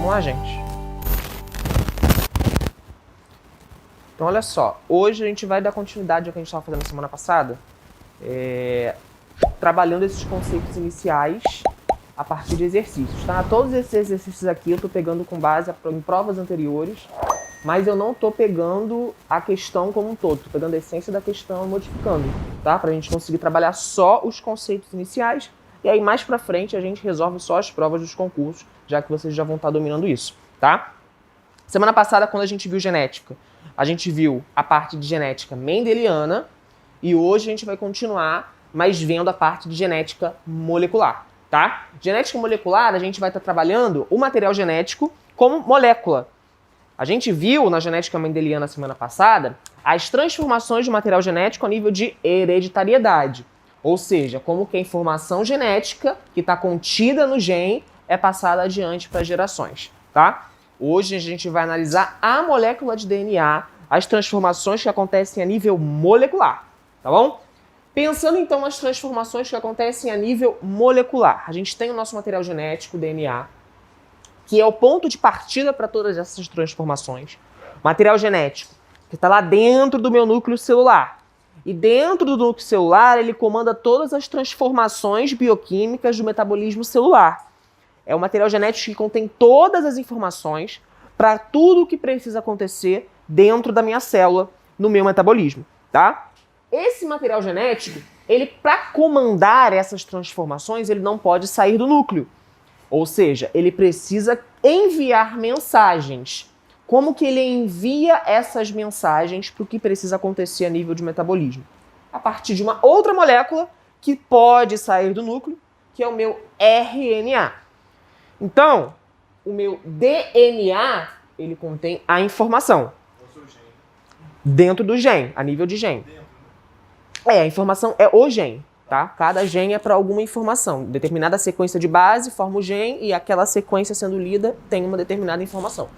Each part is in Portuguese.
Vamos lá, gente. Então, olha só. Hoje a gente vai dar continuidade ao que a gente estava fazendo na semana passada. Trabalhando esses conceitos iniciais a partir de exercícios, tá? Todos esses exercícios aqui eu estou pegando com base em provas anteriores, mas eu não estou pegando a questão como um todo. Estou pegando a essência da questão e modificando, tá? Para a gente conseguir trabalhar só os conceitos iniciais. E aí, mais pra frente, a gente resolve só as provas dos concursos, já que vocês já vão estar dominando isso, tá? Semana passada, quando a gente viu genética, a gente viu a parte de genética mendeliana e hoje a gente vai continuar, mas vendo a parte de genética molecular, tá? Genética molecular, a gente vai estar trabalhando o material genético como molécula. A gente viu na genética mendeliana semana passada as transformações do material genético a nível de hereditariedade. Ou seja, como que a informação genética que está contida no gene é passada adiante para as gerações, tá? Hoje a gente vai analisar a molécula de DNA, as transformações que acontecem a nível molecular, tá bom? Pensando então nas transformações que acontecem a nível molecular, a gente tem o nosso material genético, DNA, que é o ponto de partida para todas essas transformações. Material genético, que está lá dentro do meu núcleo celular. E dentro do núcleo celular, ele comanda todas as transformações bioquímicas do metabolismo celular. É o material genético que contém todas as informações para tudo o que precisa acontecer dentro da minha célula, no meu metabolismo, tá? Esse material genético, ele para comandar essas transformações, ele não pode sair do núcleo. Ou seja, ele precisa enviar mensagens. Como que ele envia essas mensagens para o que precisa acontecer a nível de metabolismo? A partir de uma outra molécula que pode sair do núcleo, que é o meu RNA. Então, o meu DNA, ele contém a informação. Dentro do gene, a nível de gene. A informação é o gene, tá? Cada gene é para alguma informação. Determinada sequência de base forma o gene e aquela sequência sendo lida tem uma determinada informação.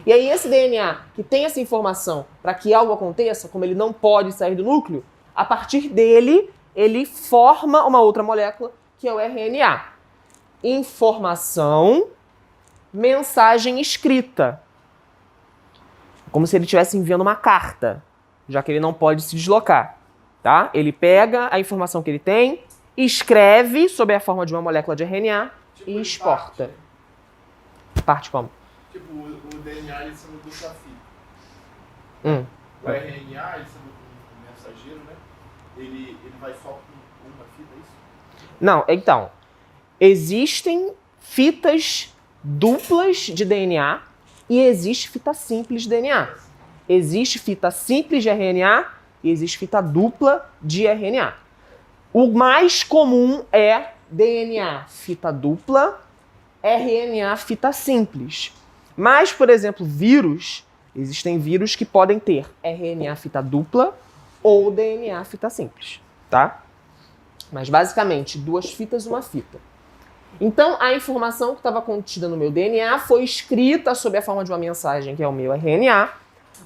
E aí esse DNA que tem essa informação para que algo aconteça, como ele não pode sair do núcleo, a partir dele, ele forma uma outra molécula que é o RNA. Informação, mensagem escrita. Como se ele estivesse enviando uma carta, já que ele não pode se deslocar, tá? Ele pega a informação que ele tem, escreve sob a forma de uma molécula de RNA e exporta. Parte como? Tipo, o DNA ele sendo dupla fita. O RNA, ele sendo um mensageiro, né? Ele vai só com uma fita, é isso? Não, então, existem fitas duplas de DNA e existe fita simples de DNA. Existe fita simples de RNA e existe fita dupla de RNA. O mais comum é DNA fita dupla, RNA fita simples. Mas, por exemplo, vírus, existem vírus que podem ter RNA fita dupla ou DNA fita simples, tá? Mas, basicamente, duas fitas, uma fita. Então, a informação que estava contida no meu DNA foi escrita sob a forma de uma mensagem, que é o meu RNA,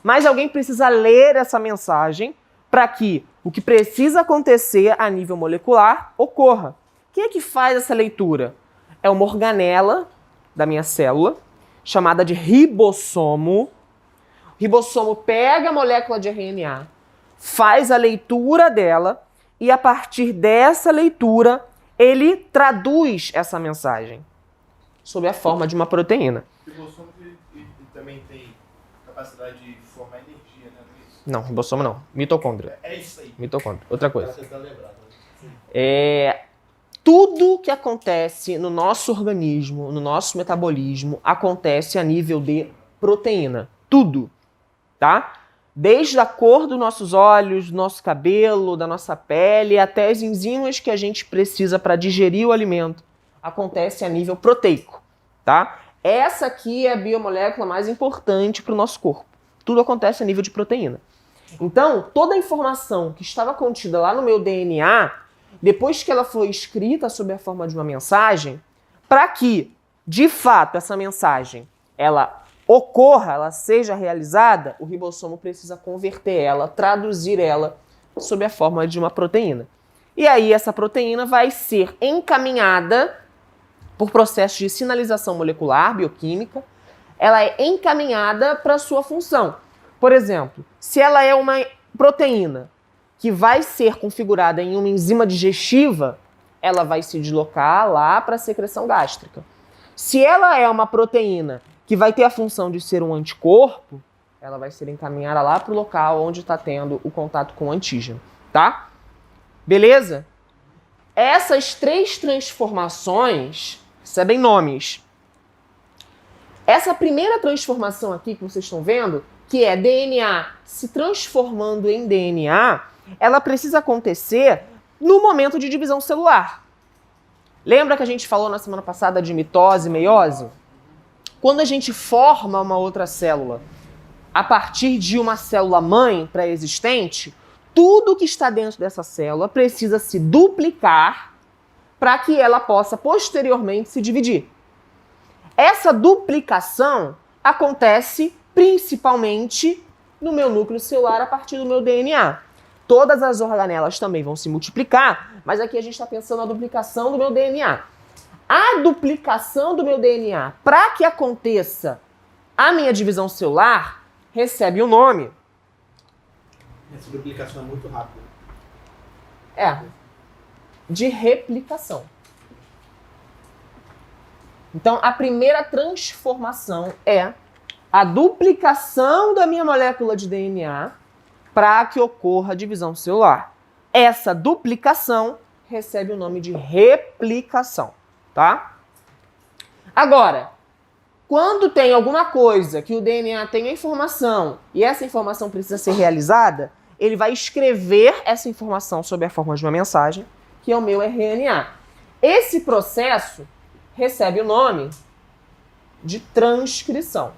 mas alguém precisa ler essa mensagem para que o que precisa acontecer a nível molecular ocorra. Quem é que faz essa leitura? É uma organela da minha célula, chamada de ribossomo. O ribossomo pega a molécula de RNA, faz a leitura dela e a partir dessa leitura ele traduz essa mensagem sob a forma de uma proteína. O ribossomo ele também tem capacidade de formar energia, né? Não, ribossomo não. Mitocôndria. É isso aí. Mitocôndria. Outra coisa. Pra tentar lembrar, né? Tudo que acontece no nosso organismo, no nosso metabolismo, acontece a nível de proteína. Tudo, tá? Desde a cor dos nossos olhos, do nosso cabelo, da nossa pele, até as enzimas que a gente precisa para digerir o alimento, acontece a nível proteico, tá? Essa aqui é a biomolécula mais importante para o nosso corpo. Tudo acontece a nível de proteína. Então, toda a informação que estava contida lá no meu DNA, depois que ela foi escrita sob a forma de uma mensagem, para que, de fato, essa mensagem ela ocorra, ela seja realizada, o ribossomo precisa converter ela, traduzir ela sob a forma de uma proteína. E aí essa proteína vai ser encaminhada por processo de sinalização molecular, bioquímica, ela é encaminhada para a sua função. Por exemplo, se ela é uma proteína que vai ser configurada em uma enzima digestiva, ela vai se deslocar lá para a secreção gástrica. Se ela é uma proteína que vai ter a função de ser um anticorpo, ela vai ser encaminhada lá para o local onde está tendo o contato com o antígeno, tá? Beleza? Essas 3 transformações recebem nomes. Essa primeira transformação aqui que vocês estão vendo, que é DNA se transformando em DNA, ela precisa acontecer no momento de divisão celular. Lembra que a gente falou na semana passada de mitose e meiose? Quando a gente forma uma outra célula a partir de uma célula mãe pré-existente, tudo que está dentro dessa célula precisa se duplicar para que ela possa posteriormente se dividir. Essa duplicação acontece principalmente no meu núcleo celular a partir do meu DNA. Todas as organelas também vão se multiplicar, mas aqui a gente está pensando na duplicação do meu DNA. A duplicação do meu DNA, para que aconteça a minha divisão celular, recebe o nome. Essa duplicação é muito rápida. De replicação. Então, a primeira transformação é a duplicação da minha molécula de DNA para que ocorra a divisão celular. Essa duplicação recebe o nome de replicação, tá? Agora, quando tem alguma coisa que o DNA tem a informação e essa informação precisa ser realizada, ele vai escrever essa informação sob a forma de uma mensagem, que é o meu RNA. Esse processo recebe o nome de transcrição.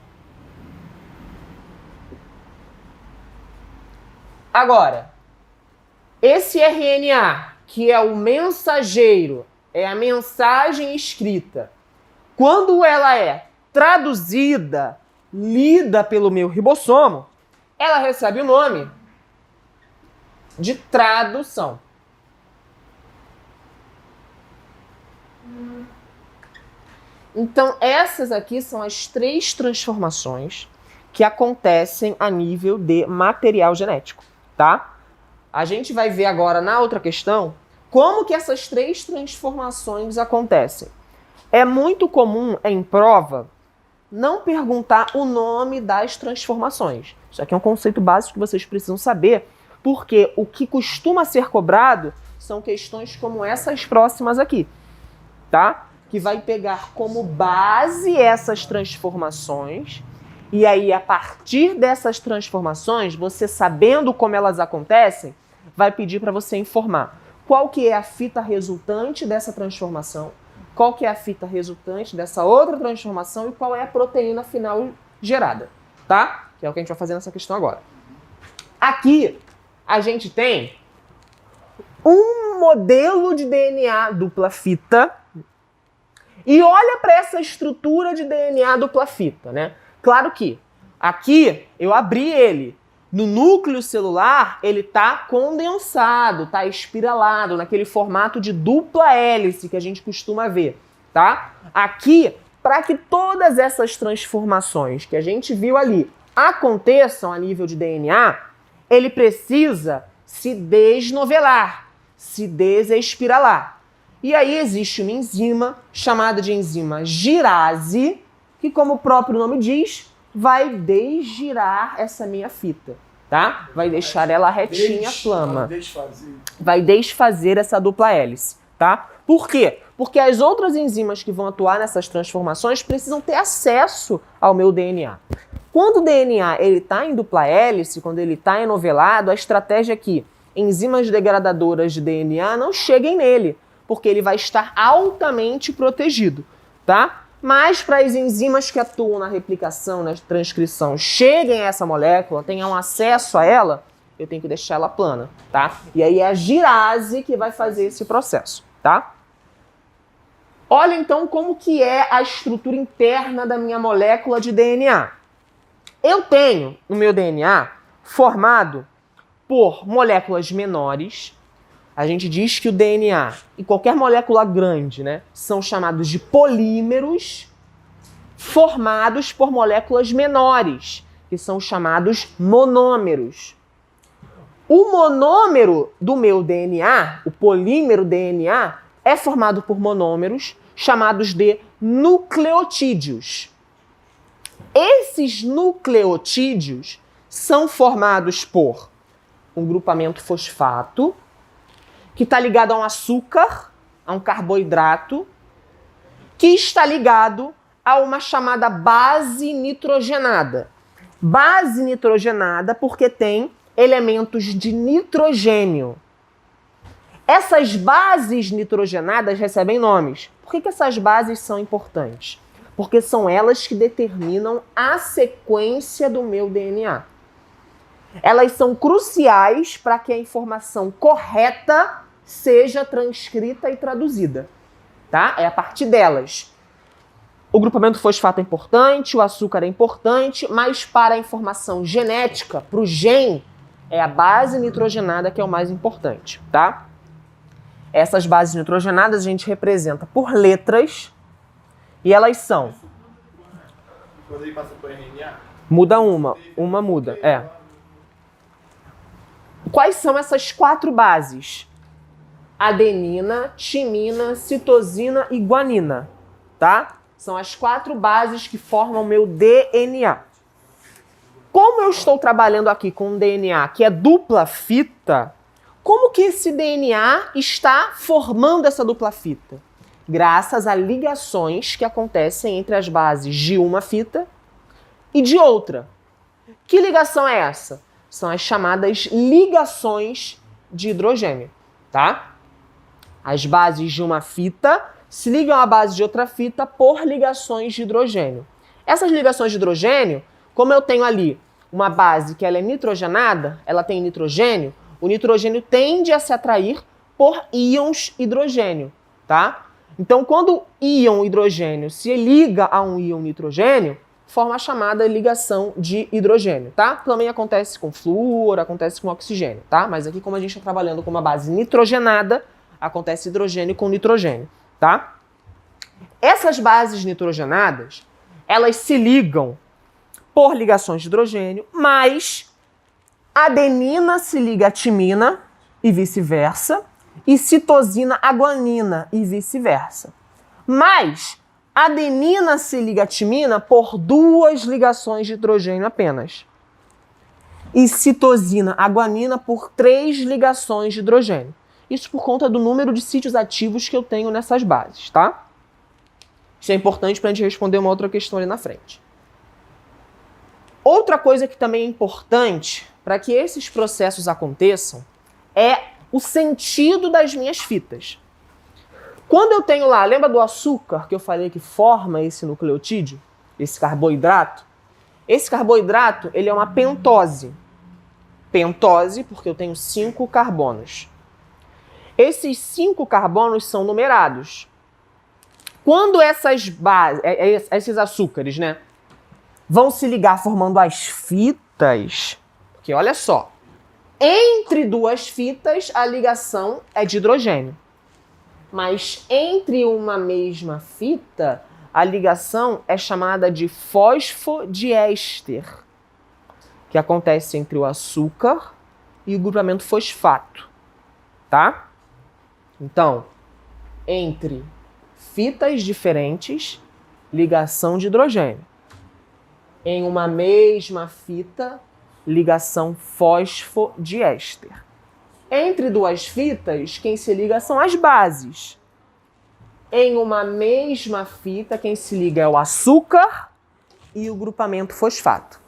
Agora, esse RNA, que é o mensageiro, é a mensagem escrita, quando ela é traduzida, lida pelo meu ribossomo, ela recebe o nome de tradução. Então, essas aqui são as 3 transformações que acontecem a nível de material genético, tá? A gente vai ver agora na outra questão como que essas 3 transformações acontecem. É muito comum em prova não perguntar o nome das transformações. Isso aqui é um conceito básico que vocês precisam saber, porque o que costuma ser cobrado são questões como essas próximas aqui, tá? Que vai pegar como base essas transformações e aí, a partir dessas transformações, você sabendo como elas acontecem, vai pedir para você informar qual que é a fita resultante dessa transformação, qual que é a fita resultante dessa outra transformação e qual é a proteína final gerada, tá? Que é o que a gente vai fazer nessa questão agora. Aqui, a gente tem um modelo de DNA dupla fita e olha para essa estrutura de DNA dupla fita, né? Claro que aqui eu abri ele. No núcleo celular, ele está condensado, está espiralado, naquele formato de dupla hélice que a gente costuma ver, tá? Aqui, para que todas essas transformações que a gente viu ali aconteçam a nível de DNA, ele precisa se desnovelar, se desespiralar. E aí existe uma enzima chamada de enzima girase, que, como o próprio nome diz, vai desgirar essa minha fita, tá? Vai deixar ela retinha, flama. Vai desfazer essa dupla hélice, tá? Por quê? Porque as outras enzimas que vão atuar nessas transformações precisam ter acesso ao meu DNA. Quando o DNA está em dupla hélice, quando ele está enovelado, a estratégia é que enzimas degradadoras de DNA não cheguem nele, porque ele vai estar altamente protegido, tá? Mas para as enzimas que atuam na replicação, na transcrição, cheguem a essa molécula, tenham acesso a ela, eu tenho que deixar ela plana, tá? E aí é a girase que vai fazer esse processo, tá? Olha então como que é a estrutura interna da minha molécula de DNA. Eu tenho o meu DNA formado por moléculas menores, a gente diz que o DNA e qualquer molécula grande, né, são chamados de polímeros formados por moléculas menores, que são chamados monômeros. O monômero do meu DNA, o polímero DNA, é formado por monômeros chamados de nucleotídeos. Esses nucleotídeos são formados por um grupamento fosfato, que está ligado a um açúcar, a um carboidrato, que está ligado a uma chamada base nitrogenada. Base nitrogenada porque tem elementos de nitrogênio. Essas bases nitrogenadas recebem nomes. Por que essas bases são importantes? Porque são elas que determinam a sequência do meu DNA. Elas são cruciais para que a informação correta seja transcrita e traduzida, tá? É a partir delas. O grupamento fosfato é importante, o açúcar é importante, mas para a informação genética, para o gene, é a base nitrogenada que é o mais importante, tá? Essas bases nitrogenadas a gente representa por letras e elas são... Quando ele passa por RNA? Muda uma muda, é. Quais são essas 4 bases? Adenina, timina, citosina e guanina, tá? São as 4 bases que formam o meu DNA. Como eu estou trabalhando aqui com um DNA que é dupla fita, como que esse DNA está formando essa dupla fita? Graças a ligações que acontecem entre as bases de uma fita e de outra. Que ligação é essa? São as chamadas ligações de hidrogênio, tá? As bases de uma fita se ligam à base de outra fita por ligações de hidrogênio. Essas ligações de hidrogênio, como eu tenho ali uma base que ela é nitrogenada, ela tem nitrogênio, o nitrogênio tende a se atrair por íons hidrogênio, tá? Então, quando o íon hidrogênio se liga a um íon nitrogênio, forma a chamada ligação de hidrogênio, tá? Também acontece com flúor, acontece com oxigênio, tá? Mas aqui, como a gente está trabalhando com uma base nitrogenada, acontece hidrogênio com nitrogênio, tá? Essas bases nitrogenadas, elas se ligam por ligações de hidrogênio, mas adenina se liga a timina e vice-versa, e citosina a guanina e vice-versa. Mas adenina se liga a timina por 2 ligações de hidrogênio apenas. E citosina a guanina por 3 ligações de hidrogênio. Isso por conta do número de sítios ativos que eu tenho nessas bases, tá? Isso é importante para a gente responder uma outra questão ali na frente. Outra coisa que também é importante para que esses processos aconteçam é o sentido das minhas fitas. Quando eu tenho lá, lembra do açúcar que eu falei que forma esse nucleotídeo, esse carboidrato? Esse carboidrato, ele é uma pentose. Pentose porque eu tenho 5 carbonos. Esses 5 carbonos são numerados. Quando essas bases, esses açúcares, né, vão se ligar formando as fitas, porque olha só, entre 2 fitas a ligação é de hidrogênio. Mas entre uma mesma fita, a ligação é chamada de fosfodiéster, que acontece entre o açúcar e o grupamento fosfato, tá? Então, entre fitas diferentes, ligação de hidrogênio. Em uma mesma fita, ligação fosfodiéster. Entre 2 fitas, quem se liga são as bases. Em uma mesma fita, quem se liga é o açúcar e o grupamento fosfato,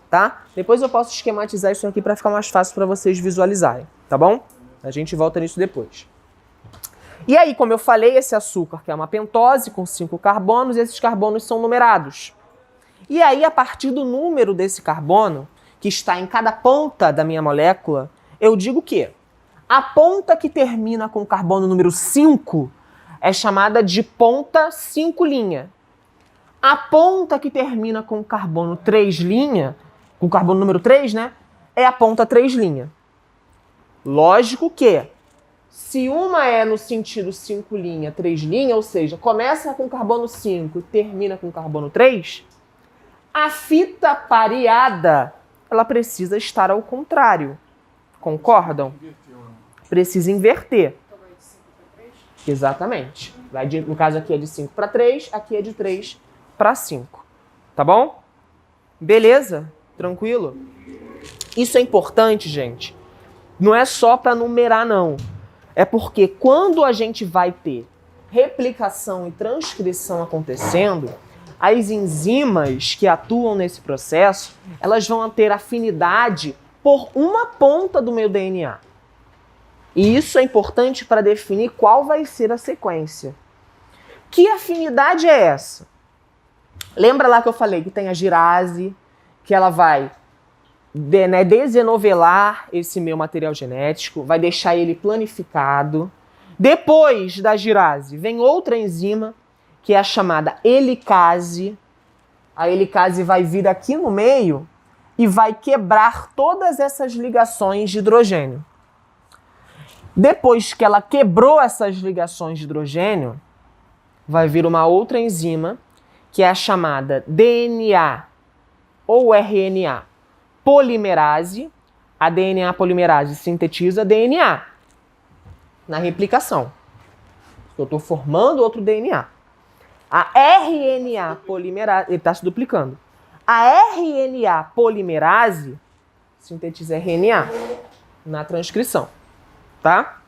tá? Depois eu posso esquematizar isso aqui para ficar mais fácil para vocês visualizarem, tá bom? A gente volta nisso depois. E aí, como eu falei, esse açúcar que é uma pentose com 5 carbonos, esses carbonos são numerados. E aí, a partir do número desse carbono, que está em cada ponta da minha molécula, eu digo que a ponta que termina com o carbono número 5 é chamada de ponta 5'. A ponta que termina com o carbono 3', com o carbono número 3, né, é a ponta 3'. Lógico que Se uma é no sentido 5' 3', ou seja, começa com carbono 5 e termina com carbono 3, a fita pareada, ela precisa estar ao contrário. Concordam? Precisa inverter. Então vai de 5 para 3? Exatamente. No caso aqui é de 5 para 3, aqui é de 3 para 5. Tá bom? Beleza? Tranquilo? Isso é importante, gente. Não é só para numerar, não. É porque quando a gente vai ter replicação e transcrição acontecendo, as enzimas que atuam nesse processo, elas vão ter afinidade por uma ponta do meu DNA. E isso é importante para definir qual vai ser a sequência. Que afinidade é essa? Lembra lá que eu falei que tem a girase, que ela vai desenovelar esse meu material genético, vai deixar ele planificado. Depois da girase vem outra enzima, que é a chamada helicase. A helicase vai vir aqui no meio e vai quebrar todas essas ligações de hidrogênio. Depois que ela quebrou essas ligações de hidrogênio, vai vir uma outra enzima, que é a chamada DNA ou RNA polimerase. A DNA polimerase sintetiza DNA na replicação. Eu estou formando outro DNA. A RNA polimerase, ele está se duplicando. A RNA polimerase sintetiza RNA na transcrição. Tá?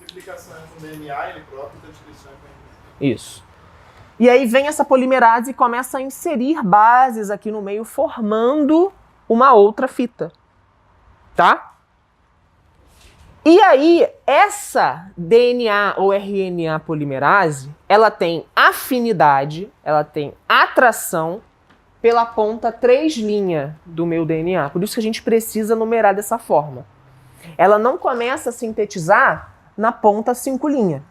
Replicação é com DNA, ele próprio, transcrição é com RNA. Isso. E aí vem essa polimerase e começa a inserir bases aqui no meio, formando uma outra fita. Tá? E aí, essa DNA ou RNA polimerase, ela tem afinidade, ela tem atração pela ponta 3' do meu DNA. Por isso que a gente precisa numerar dessa forma. Ela não começa a sintetizar na ponta 5'.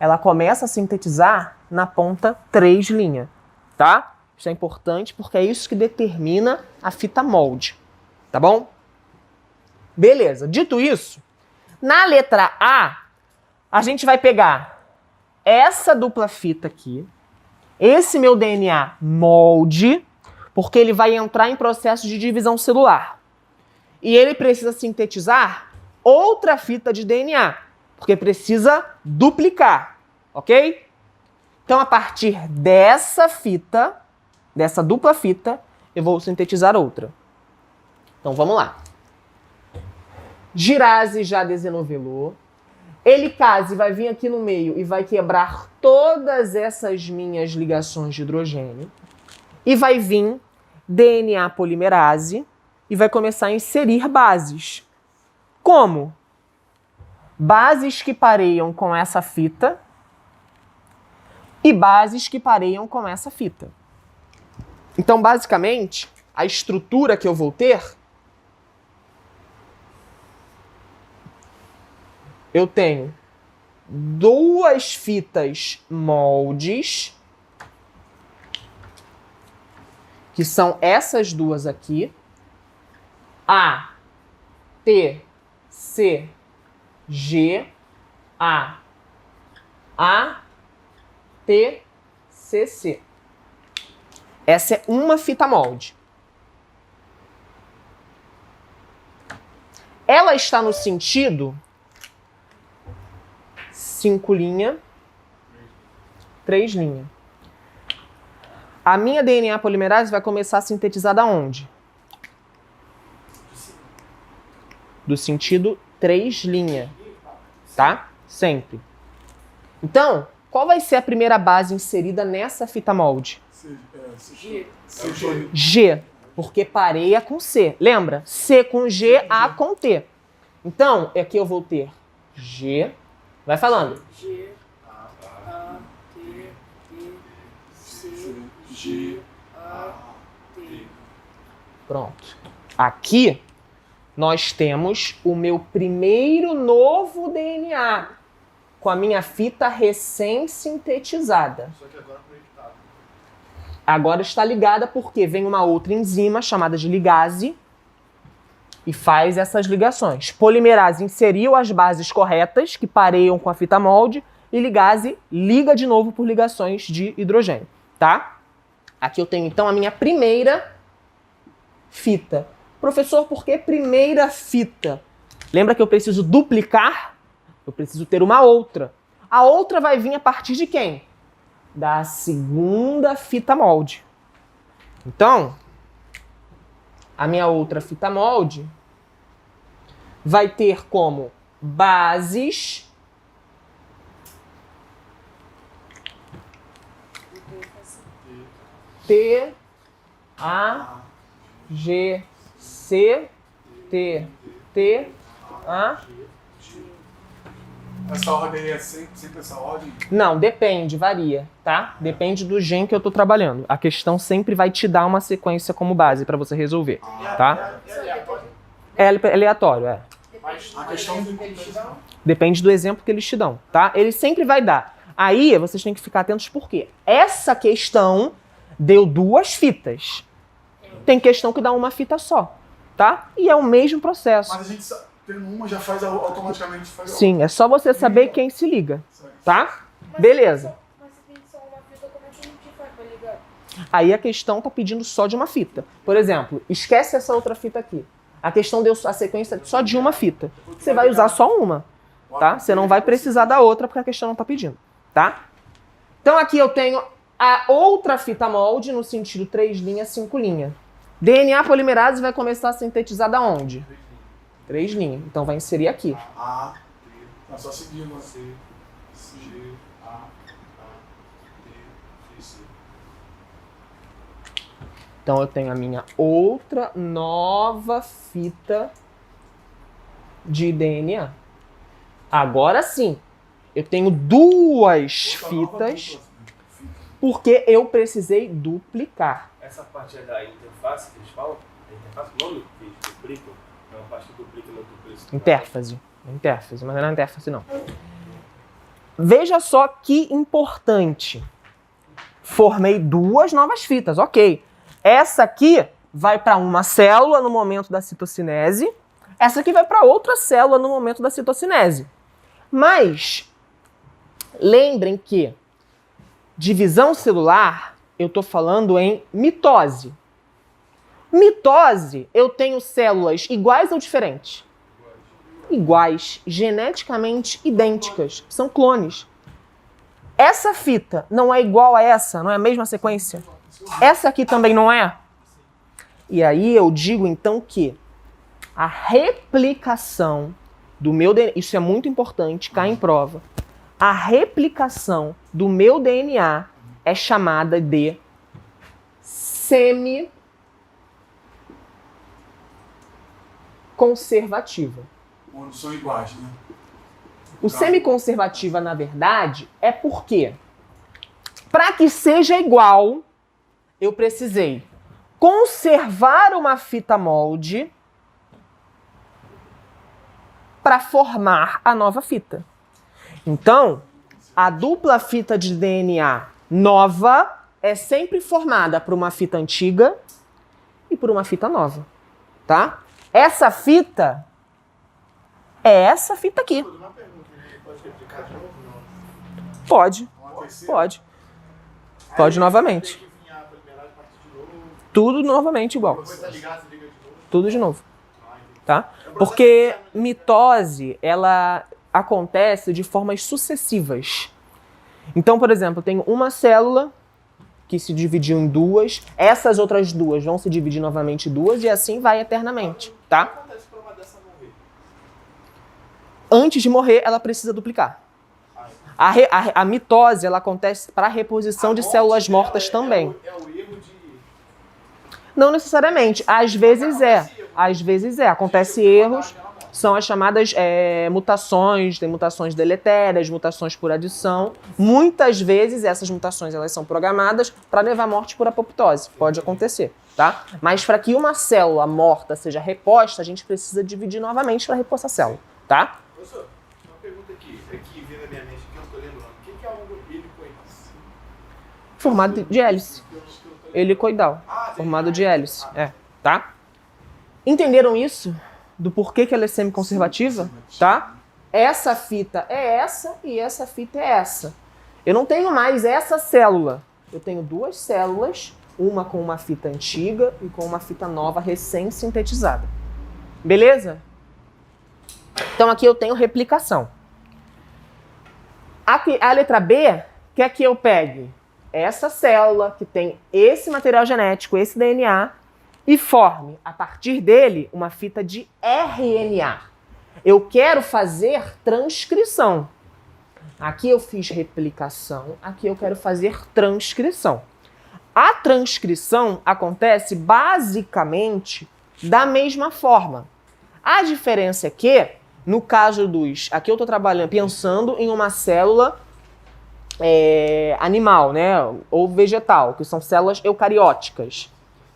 Ela começa a sintetizar na ponta 3', tá? Isso é importante porque é isso que determina a fita molde, tá bom? Beleza, dito isso, na letra a gente vai pegar essa dupla fita aqui, esse meu DNA molde, porque ele vai entrar em processo de divisão celular. E ele precisa sintetizar outra fita de DNA, porque precisa duplicar, ok? Então, a partir dessa fita, dessa dupla fita, eu vou sintetizar outra. Então, vamos lá. Girase já desenovelou. Helicase vai vir aqui no meio e vai quebrar todas essas minhas ligações de hidrogênio. E vai vir DNA polimerase e vai começar a inserir bases. Como? Bases que pareiam com essa fita e bases que pareiam com essa fita. Então, basicamente, a estrutura que eu vou ter, eu tenho duas fitas moldes, que são essas duas aqui, A, T, C, G, A, T, C, C. Essa é uma fita molde. Ela está no sentido 5', 3'. A minha DNA polimerase vai começar a sintetizar da onde? Do sentido 3', tá? Sempre. Então, qual vai ser a primeira base inserida nessa fita molde? G, porque pareia com C. Lembra? C com G, A com T. Então, aqui eu vou ter G. Vai falando. G, A, T, T, C, G, A, T. Pronto. Aqui nós temos o meu primeiro novo DNA com a minha fita recém-sintetizada. Só que agora conectado. Agora está ligada porque vem uma outra enzima chamada de ligase e faz essas ligações. Polimerase inseriu as bases corretas, que pareiam com a fita molde, e ligase liga de novo por ligações de hidrogênio, tá? Aqui eu tenho, então, a minha primeira fita. Professor, por que primeira fita? Lembra que eu preciso duplicar? Eu preciso ter uma outra. A outra vai vir a partir de quem? Da segunda fita molde. Então, a minha outra fita molde vai ter como bases T, A, G, C, T, T, A. Essa ordem é sempre essa ordem? Não, depende, varia, tá? Depende do gen que eu tô trabalhando. A questão sempre vai te dar uma sequência como base para você resolver, tá? É aleatório, é. Mas A questão do Depende do exemplo que eles te dão, tá? Ele sempre vai dar. Aí, vocês têm que ficar atentos por quê? Essa questão deu 2 fitas. Tem questão que dá uma fita só, tá? E é o mesmo processo. Mas a gente tendo uma já faz automaticamente. Faz Sim, é só você saber quem se liga, tá? Mas Beleza. Mas se tem só uma fita, como é que a gente faz pra ligar? Aí a questão tá pedindo só de uma fita. Por exemplo, esquece essa outra fita aqui. A questão deu a sequência só de uma fita. Você vai usar só uma, tá? Você não vai precisar da outra porque a questão não tá pedindo, tá? Então aqui eu tenho a outra fita molde no sentido 3 linhas, 5 linhas. DNA polimerase vai começar a sintetizar da onde? 3 linhas. Então vai inserir aqui. A, T. É só seguir uma C, G, A, T, C. Então eu tenho a minha outra nova fita de DNA. Agora sim, eu tenho 2 fitas porque eu precisei duplicar. Essa parte é da interface que eles falam? A interface, o nome que eles duplicam? É uma parte que duplica e não duplica. Interface. Interface, mas não é interface não. Veja só que importante. Formei 2 novas fitas, ok. Essa aqui vai para uma célula no momento da citocinese. Essa aqui vai para outra célula no momento da citocinese. Mas, lembrem que divisão celular, eu estou falando em mitose. Mitose, eu tenho células iguais ou diferentes? Iguais, geneticamente idênticas, são clones. Essa fita não é igual a essa, não é a mesma sequência? Essa aqui também não é? E aí eu digo então que a replicação do meu DNA, isso é muito importante, cai em prova. A replicação do meu DNA é chamada de semi-conservativa. Quando são iguais, né? O semi-conservativa, na verdade, é porque, para que seja igual, eu precisei conservar uma fita molde para formar a nova fita. Então, a dupla fita de DNA nova é sempre formada por uma fita antiga e por uma fita nova, tá? Essa fita é essa fita aqui. uma pergunta, pode replicar de novo? Não. Pode, Uma terceira. pode. Pode novamente. Tem que vir a polimerase a partir de novo. Tudo novamente igual. Depois da ligar, você liga de novo. Tudo de novo, Ah, entendi. tá? Porque mitose, ela acontece de formas sucessivas. Então, por exemplo, eu tenho uma célula que se dividiu em 2, essas outras 2 vão se dividir novamente em 2 e assim vai eternamente, O que tá? acontece pra uma dessa morrer? Antes de morrer, ela precisa duplicar. A mitose, ela acontece para reposição de células mortas também. É o erro de... Não necessariamente, às vezes é. Às vezes é. Acontece erros, são as chamadas mutações, tem mutações deletérias, mutações por adição. Muitas vezes essas mutações elas são programadas para levar à morte por apoptose. Pode acontecer, tá? Mas para que uma célula morta seja reposta, a gente precisa dividir novamente para repor essa célula, tá? Professor, uma pergunta aqui, que vem na minha mente, que eu não tô lembrando. O que é um helicoide? Formado de hélice. Helicoidal. Formado de hélice, tá? Entenderam isso? do porquê que ela é semiconservativa, tá? Essa fita é essa e essa fita é essa. Eu não tenho mais essa célula. Eu tenho duas células, uma com uma fita antiga e com uma fita nova recém-sintetizada. Beleza? Então aqui eu tenho replicação. Aqui, a letra B quer que eu pegue essa célula que tem esse material genético, esse DNA, e forme, a partir dele, uma fita de RNA. Eu quero fazer transcrição. Aqui eu fiz replicação, aqui eu quero fazer transcrição. A transcrição acontece basicamente da mesma forma. A diferença é que, no caso dos... Aqui eu estou trabalhando, pensando em uma célula animal, né? Ou vegetal, que são células eucarióticas,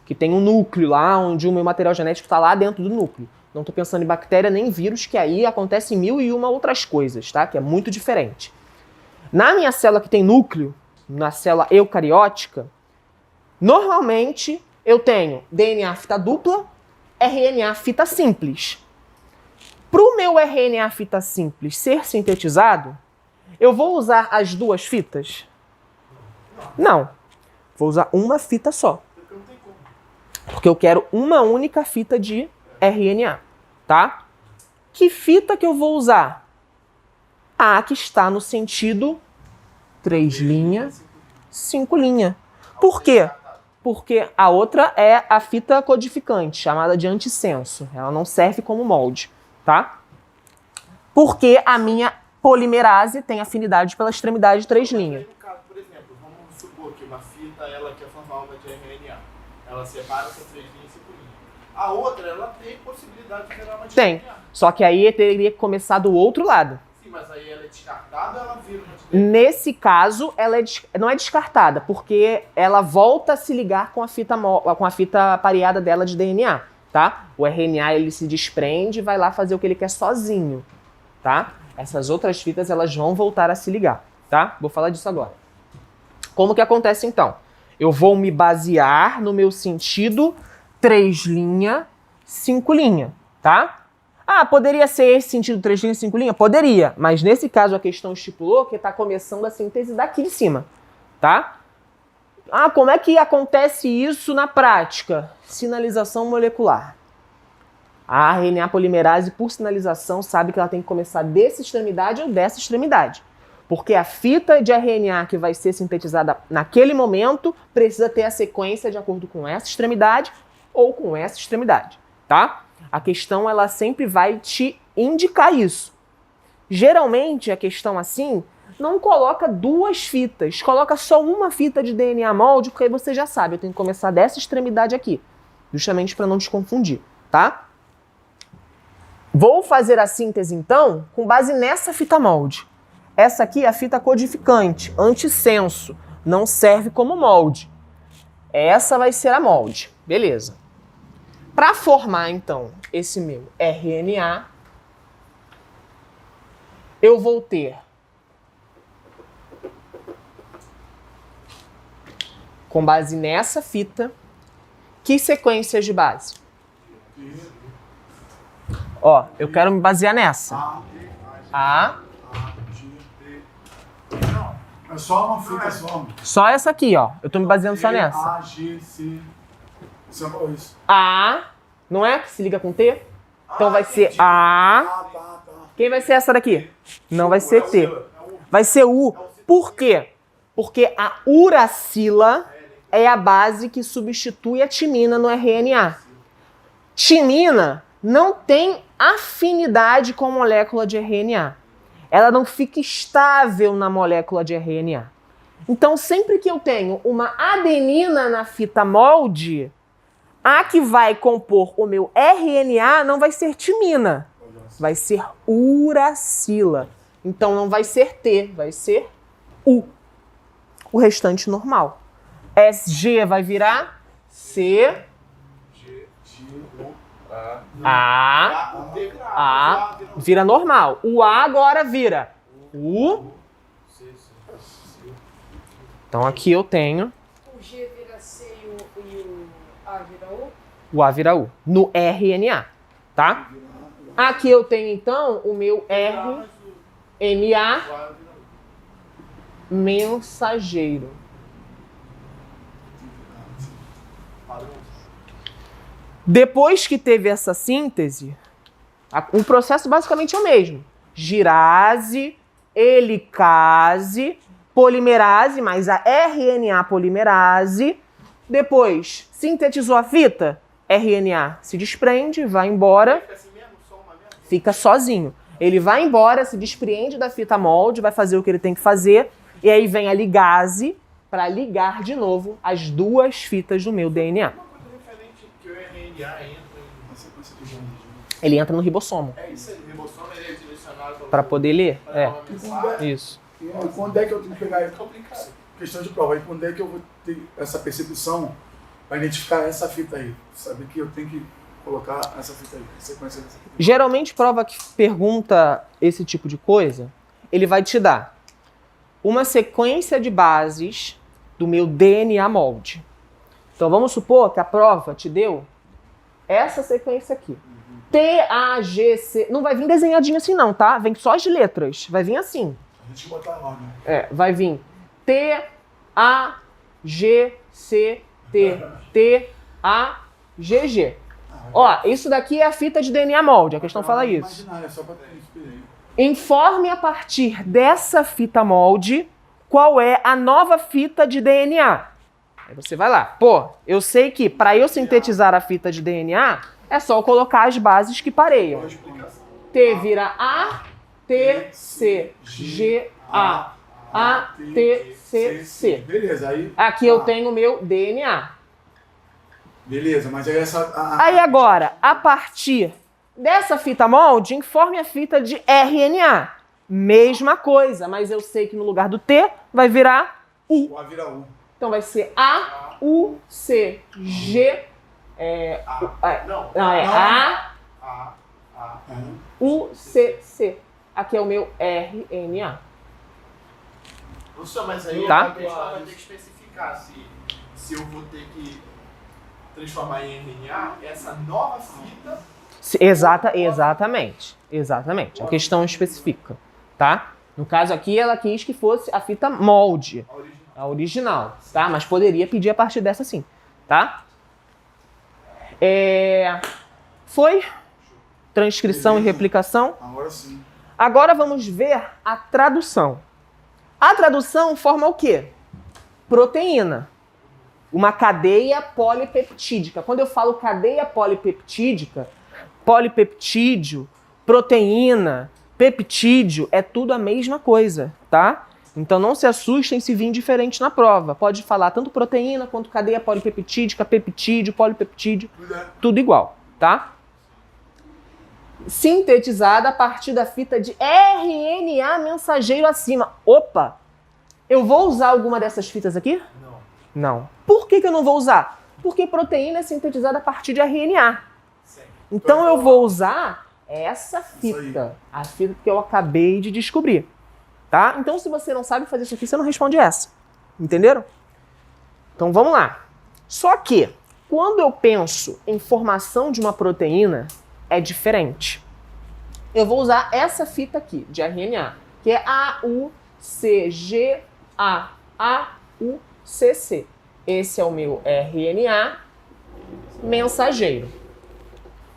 que tem um núcleo lá, onde o meu material genético está lá dentro do núcleo. Não estou pensando em bactéria nem vírus, que aí acontecem 1001 outras coisas, tá? Que é muito diferente. Na minha célula que tem núcleo, na célula eucariótica, normalmente eu tenho DNA fita dupla, RNA fita simples. Para o meu RNA fita simples ser sintetizado, eu vou usar as duas fitas? Não. Vou usar uma fita só. Porque eu quero uma única fita de RNA, tá? Que fita que eu vou usar? A que está no sentido 3 linha, 5 linha. Por quê? Porque a outra é a fita codificante, chamada de antissenso. Ela não serve como molde, tá? Porque a minha polimerase tem afinidade pela extremidade de 3 linhas. No caso, por exemplo, vamos supor que uma fita ela quer formar uma de RNA. Ela separa essas 3 linhas e 5 linhas. A outra, ela tem possibilidade de gerar uma de Tem. RNA. Só que aí teria que começar do outro lado. Sim, mas aí ela é descartada ou ela vira uma de RNA? Nesse caso, ela não é descartada, porque ela volta a se ligar com a fita pareada dela de DNA, tá? O RNA ele se desprende e vai lá fazer o que ele quer sozinho, tá? Essas outras fitas elas vão voltar a se ligar, tá? Vou falar disso agora. Como que acontece então? Eu vou me basear no meu sentido 3 linha, 5 linha, tá? Ah, poderia ser esse sentido 3 linha, 5 linha? Poderia, mas nesse caso a questão estipulou que está começando a síntese daqui em cima, tá? Ah, como é que acontece isso na prática? Sinalização molecular. A RNA polimerase, por sinalização, sabe que ela tem que começar dessa extremidade ou dessa extremidade. Porque a fita de RNA que vai ser sintetizada naquele momento precisa ter a sequência de acordo com essa extremidade ou com essa extremidade, tá? A questão, ela sempre vai te indicar isso. Geralmente, a questão assim, não coloca 2 fitas, coloca só uma fita de DNA molde, porque aí você já sabe, eu tenho que começar dessa extremidade aqui, justamente para não te confundir, tá? Vou fazer a síntese, então, com base nessa fita molde. Essa aqui é a fita codificante, antissenso, não serve como molde. Essa vai ser a molde, beleza. Para formar, então, esse meu RNA, eu vou ter com base nessa fita, que sequências de base? Ó, eu quero me basear nessa. A. Não, é só uma fita só. Só essa aqui, ó. Eu tô me baseando só nessa. A, G, C. Isso. A, não é? Que se liga com T? Então vai ser A. Tá. Quem vai ser essa daqui? Não vai ser T. Vai ser U. Por quê? Porque a uracila é a base que substitui a timina no RNA. Timina não tem afinidade com a molécula de RNA. Ela não fica estável na molécula de RNA. Então, sempre que eu tenho uma adenina na fita molde, a que vai compor o meu RNA não vai ser timina, vai ser uracila. Então, não vai ser T, vai ser U. O restante normal. SG vai virar C, A vira normal. O A agora vira U. Então aqui eu tenho O G vira C e o A vira U? o A vira U no RNA, tá? Aqui eu tenho, então, o meu RNA mensageiro. Depois que teve essa síntese, o processo basicamente é o mesmo. Girase, helicase, polimerase, mais a RNA polimerase. Depois, sintetizou a fita, RNA se desprende, vai embora, fica sozinho. Ele vai embora, se despreende da fita molde, vai fazer o que ele tem que fazer, e aí vem a ligase para ligar de novo as duas fitas do meu DNA. Ele entra no ribossomo. É isso aí, o ribossomo ele é direcionado Para poder ler. Isso. E quando é que eu tenho que pegar? É complicado. Questão de prova. E quando é que eu vou ter essa percepção para identificar essa fita aí? Saber que eu tenho que colocar essa fita aí, sequência dessa fita. Geralmente, prova que pergunta esse tipo de coisa, ele vai te dar uma sequência de bases do meu DNA molde. Então, vamos supor que a prova te deu essa sequência aqui. T-A-G-C. Não vai vir desenhadinho assim não, tá? Vem só as letras. Vai vir assim. A gente botar lá, né? Vai vir T-A-G-C-T. T-A-G-G. Ó, isso daqui é a fita de DNA molde. A questão fala isso. É só pra Informe a partir dessa fita molde qual é a nova fita de DNA. Aí você vai lá. Pô, eu sei que para eu sintetizar a fita de DNA, é só eu colocar as bases que pareiam. T vira A, T, C, G, A, A, T, C, C. Beleza, aí... Aqui eu tenho o meu DNA. Beleza, mas aí essa... Aí agora, a partir dessa fita molde, informe a fita de RNA. Mesma coisa, mas eu sei que no lugar do T vai virar U. O A vira U. Então vai ser A, U, C, G... Não. A, U, C, C. Aqui é o meu RNA. Professor, mas aí Tá? a questão vai ter que especificar se eu vou ter que transformar em RNA essa nova fita. Exatamente. A questão especifica, tá? No caso aqui, ela quis que fosse a fita molde, a original, tá? Mas poderia pedir a partir dessa sim, tá? Foi transcrição e replicação. Agora sim. Agora vamos ver a tradução. A tradução forma o quê? Proteína. Uma cadeia polipeptídica. Quando eu falo cadeia polipeptídica, polipeptídeo, proteína, peptídeo, é tudo a mesma coisa, tá? Então não se assustem se vir diferente na prova. Pode falar tanto proteína quanto cadeia polipeptídica, peptídeo, polipeptídeo, tudo igual, tá? Sintetizada a partir da fita de RNA mensageiro acima. Opa! Eu vou usar alguma dessas fitas aqui? Não. Por que eu não vou usar? Porque proteína é sintetizada a partir de RNA. Então eu vou usar essa fita, a fita que eu acabei de descobrir. Tá? Então se você não sabe fazer isso aqui, você não responde essa. Entenderam? Então vamos lá. Só que, quando eu penso em formação de uma proteína, é diferente. Eu vou usar essa fita aqui, de RNA, que é AUCGA-AUCC. Esse é o meu RNA mensageiro,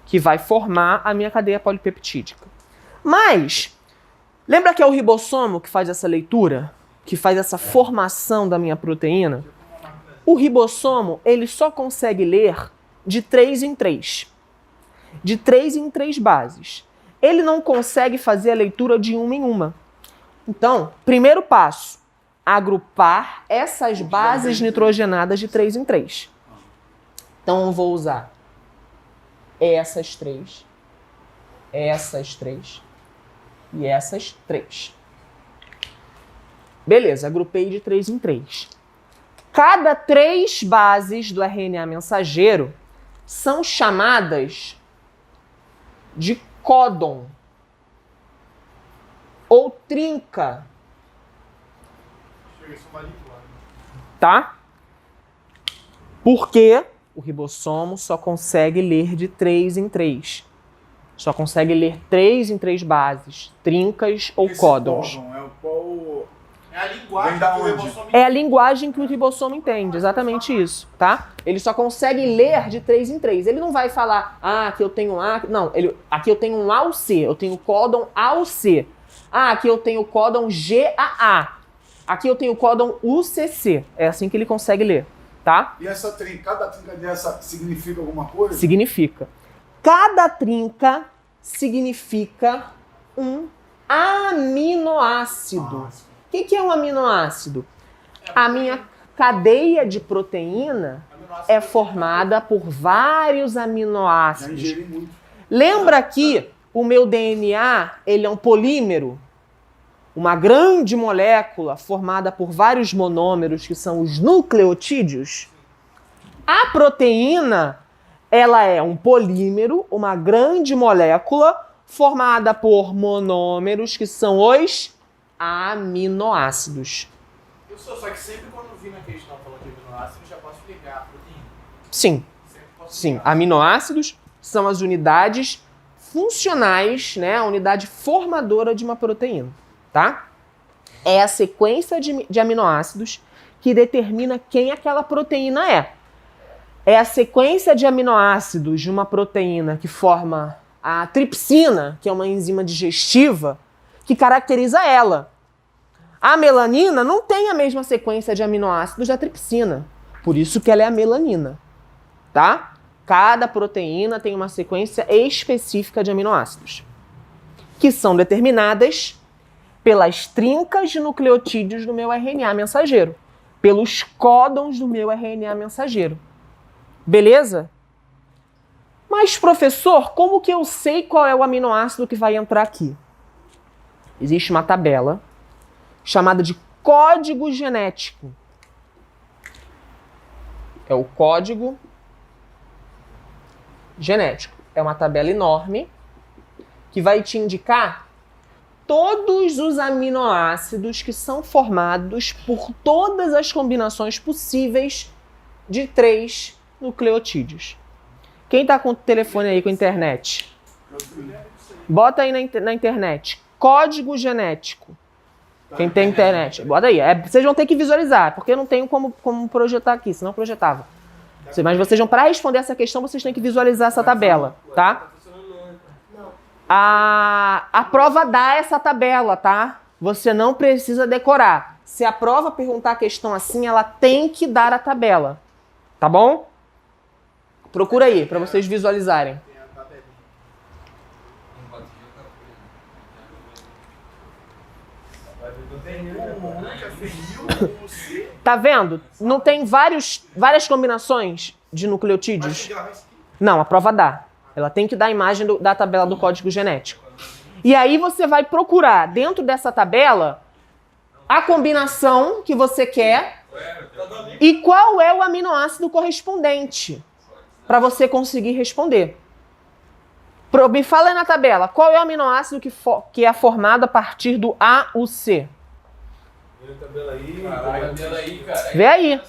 que vai formar a minha cadeia polipeptídica. Mas, lembra que é o ribossomo que faz essa leitura? Que faz essa formação da minha proteína? O ribossomo, ele só consegue ler de 3 em 3. De 3 em 3 bases. Ele não consegue fazer a leitura de uma em uma. Então, primeiro passo, agrupar essas bases nitrogenadas de 3 em 3. Então, eu vou usar essas 3 e essas 3. Beleza, agrupei de 3 em 3. Cada 3 bases do RNA mensageiro são chamadas de códon ou trinca. Tá? Porque o ribossomo só consegue ler de 3 em 3. Só consegue ler 3 em 3 bases, trincas ou Esse códons. códon é o qual... É a linguagem Vem da que o onde? ribossomo É a linguagem que o ribossomo entende, exatamente isso, tá? Ele só consegue ler de 3 em 3. Ele não vai falar, aqui eu tenho um A... Não, aqui eu tenho um A ao C, eu tenho códon A ao C. Aqui eu tenho códon GAA. Aqui eu tenho códon UCC. É assim que ele consegue ler, tá? E essa cada trinca dessa significa alguma coisa? Significa. Cada trinca significa um aminoácido. O que é um aminoácido? A minha cadeia de proteína é formada por vários Já aminoácidos. ingeri muito. Lembra que o meu DNA ele é um polímero? Uma grande molécula formada por vários monômeros, que são os nucleotídeos? A proteína, ela é um polímero, uma grande molécula formada por monômeros, que são os aminoácidos. Só que sempre quando vi na questão falando de aminoácidos, já posso ligar a proteína. Sim, Sempre posso sim. ligar. Aminoácidos são as unidades funcionais, né? A unidade formadora de uma proteína, tá? É a sequência de aminoácidos que determina quem aquela proteína é. É a sequência de aminoácidos de uma proteína que forma a tripsina, que é uma enzima digestiva, que caracteriza ela. A melanina não tem a mesma sequência de aminoácidos da tripsina. Por isso que ela é a melanina, tá? Cada proteína tem uma sequência específica de aminoácidos, que são determinadas pelas trincas de nucleotídeos do meu RNA mensageiro, pelos códons do meu RNA mensageiro. Beleza? Mas, professor, como que eu sei qual é o aminoácido que vai entrar aqui? Existe uma tabela chamada de código genético. É o código genético. É uma tabela enorme que vai te indicar todos os aminoácidos que são formados por todas as combinações possíveis de 3 nucleotídeos. Quem está com o telefone aí com internet? Bota aí na internet. Código genético. Quem tem internet, bota aí. Vocês vão ter que visualizar, porque eu não tenho como projetar aqui, senão eu projetava. Mas vocês vão, para responder essa questão, vocês têm que visualizar essa tabela, tá? A prova dá essa tabela, tá? Você não precisa decorar. Se a prova perguntar a questão assim, ela tem que dar a tabela, tá bom? Procura aí, para vocês visualizarem. Tá vendo? Não tem várias combinações de nucleotídeos? Não, a prova dá. Ela tem que dar a imagem da tabela do código genético. E aí você vai procurar dentro dessa tabela a combinação que você quer e qual é o aminoácido correspondente para você conseguir responder. Me fala aí na tabela, qual é o aminoácido que é formado a partir do AUC? Vê a tabela aí. Caralho, tabela aí, cara. Vê aí.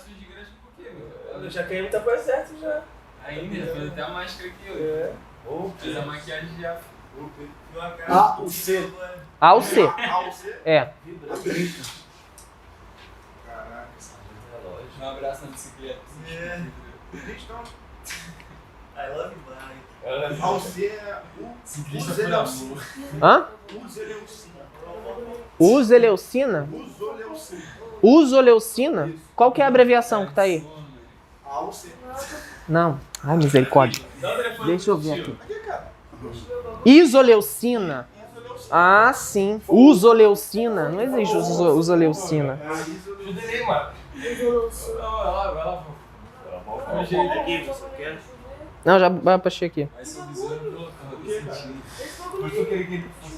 Eu já caí muita coisa certa já. Ainda, fez até a máscara aqui, ó. Fez a maquiagem já. AUC. AUC. É. A trinca. Caraca, Um abraço na bicicleta. I love you, Alce é Ciclista por amor. Hã? Useleucina. Useleucina? Usoleucina? Qual que é a abreviação que tá aí? Alce. Não. Ai, misericórdia. Dá o telefone Deixa eu pro ver tio. aqui. Isoleucina. Ah, sim. Usoleucina. Não existe usoleucina. Ajuda ele, mano. Vai lá. Um jeito aqui, você quer? Não, já baixei aqui. Vai ser o visor do sentido. Por que eu queria que ele fosse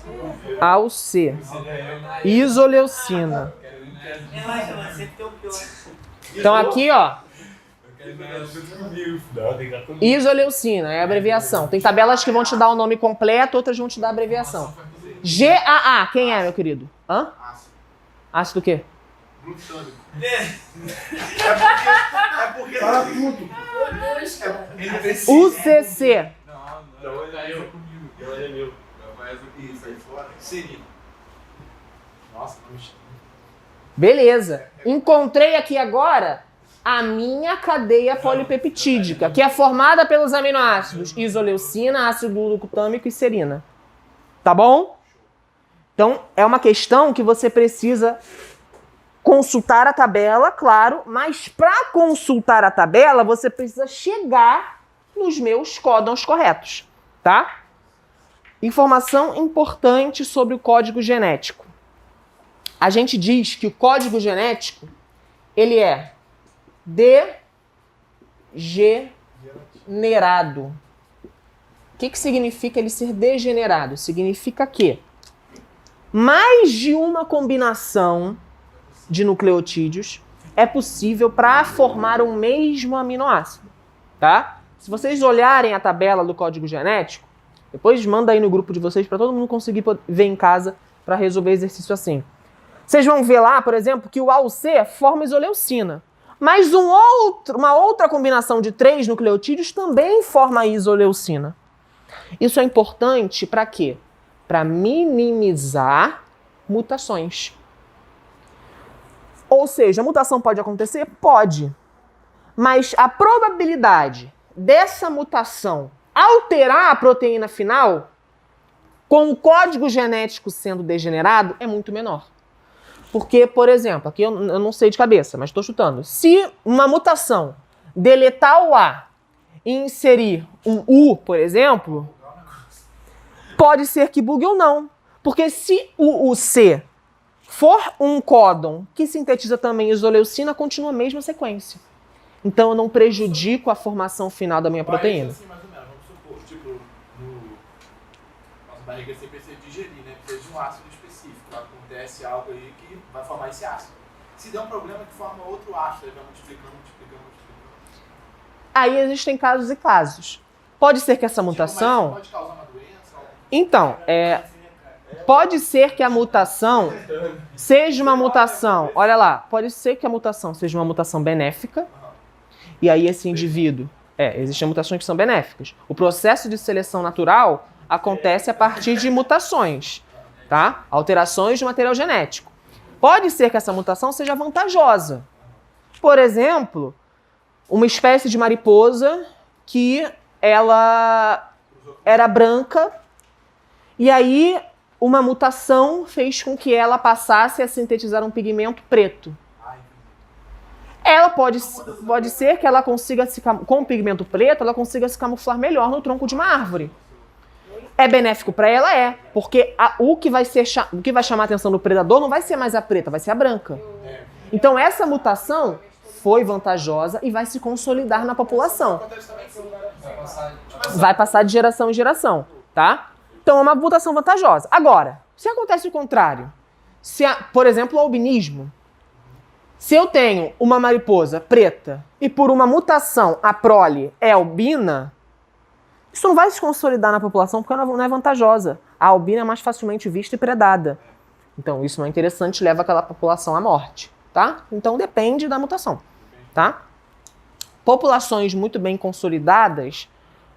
AUC. Isoleucina. Relaxa, mano, sempre tem o pior. Então aqui, ó. Eu quero junto comigo. Não, tem que dar comigo. Isoleucina é a abreviação. Tem tabelas que vão te dar o nome completo, outras vão te dar a abreviação. GAA. Quem é, meu querido? Hã? Ácido o quê? Glutâmico. Para tudo. Meu Deus, cara. UCC. Não, ele é comigo. Serina. Nossa, não me chama. Beleza. Encontrei aqui agora a minha cadeia polipeptídica, que é formada pelos aminoácidos isoleucina, ácido glucotâmico e serina. Tá bom? Então, é uma questão que você precisa consultar a tabela, claro, mas para consultar a tabela, você precisa chegar nos meus códons corretos, tá? Informação importante sobre o código genético. A gente diz que o código genético, ele é degenerado. O que significa ele ser degenerado? Significa que mais de uma combinação de nucleotídeos é possível para formar um mesmo aminoácido, tá? Se vocês olharem a tabela do código genético, depois manda aí no grupo de vocês para todo mundo conseguir ver em casa para resolver exercício assim. Vocês vão ver lá, por exemplo, que o AUC forma isoleucina, mas uma outra combinação de 3 nucleotídeos também forma a isoleucina. Isso é importante para quê? Para minimizar mutações. Ou seja, a mutação pode acontecer? Pode. Mas a probabilidade dessa mutação alterar a proteína final, com o código genético sendo degenerado, é muito menor. Porque, por exemplo, aqui eu não sei de cabeça, mas estou chutando. Se uma mutação deletar o A e inserir um U, por exemplo, pode ser que bugue ou não. Porque se o C for um códon que sintetiza também isoleucina, continua a mesma sequência. Então eu não prejudico a formação final da minha proteína. Assim, mais ou menos, vamos supor, tipo, nossa barriga sempre precisa digerir, né? Precisa de um ácido específico. Acontece algo aí que vai formar esse ácido. Se der um problema que forma outro ácido, ele vai multiplicando. Aí existem casos e casos. Pode ser que essa mutação... Pode causar uma doença? Então, pode ser que a mutação seja uma mutação... Olha lá, pode ser que a mutação seja uma mutação benéfica. E aí esse indivíduo... existem mutações que são benéficas. O processo de seleção natural acontece a partir de mutações, tá? Alterações de material genético. Pode ser que essa mutação seja vantajosa. Por exemplo, uma espécie de mariposa que ela era branca e aí uma mutação fez com que ela passasse a sintetizar um pigmento preto. Ela pode ser que ela consiga, com o pigmento preto, ela consiga se camuflar melhor no tronco de uma árvore. É benéfico para ela? É. Porque o que vai chamar a atenção do predador não vai ser mais a preta, vai ser a branca. Então essa mutação foi vantajosa e vai se consolidar na população. Vai passar de geração em geração, tá? Então é uma mutação vantajosa. Agora, se acontece o contrário, por exemplo, o albinismo, se eu tenho uma mariposa preta e por uma mutação a prole é albina, isso não vai se consolidar na população porque não é vantajosa. A albina é mais facilmente vista e predada. Então isso não é interessante, leva aquela população à morte, tá? Então depende da mutação, tá? Populações muito bem consolidadas,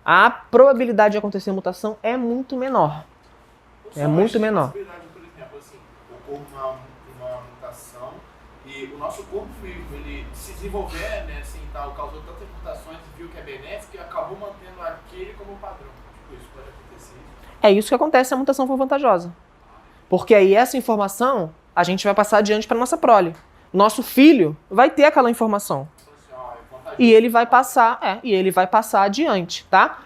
a probabilidade de acontecer mutação é muito menor. É muito menor. Por exemplo, assim, ocorre uma mutação e o nosso corpo vivo, ele se desenvolver, né, assim, tal, causou tantas mutações, viu que é benéfico e acabou mantendo aquele como padrão. Tipo, isso pode acontecer. É isso que acontece se a mutação for vantajosa. Porque aí essa informação a gente vai passar adiante para nossa prole. Nosso filho vai ter aquela informação. E ele vai passar, adiante, tá?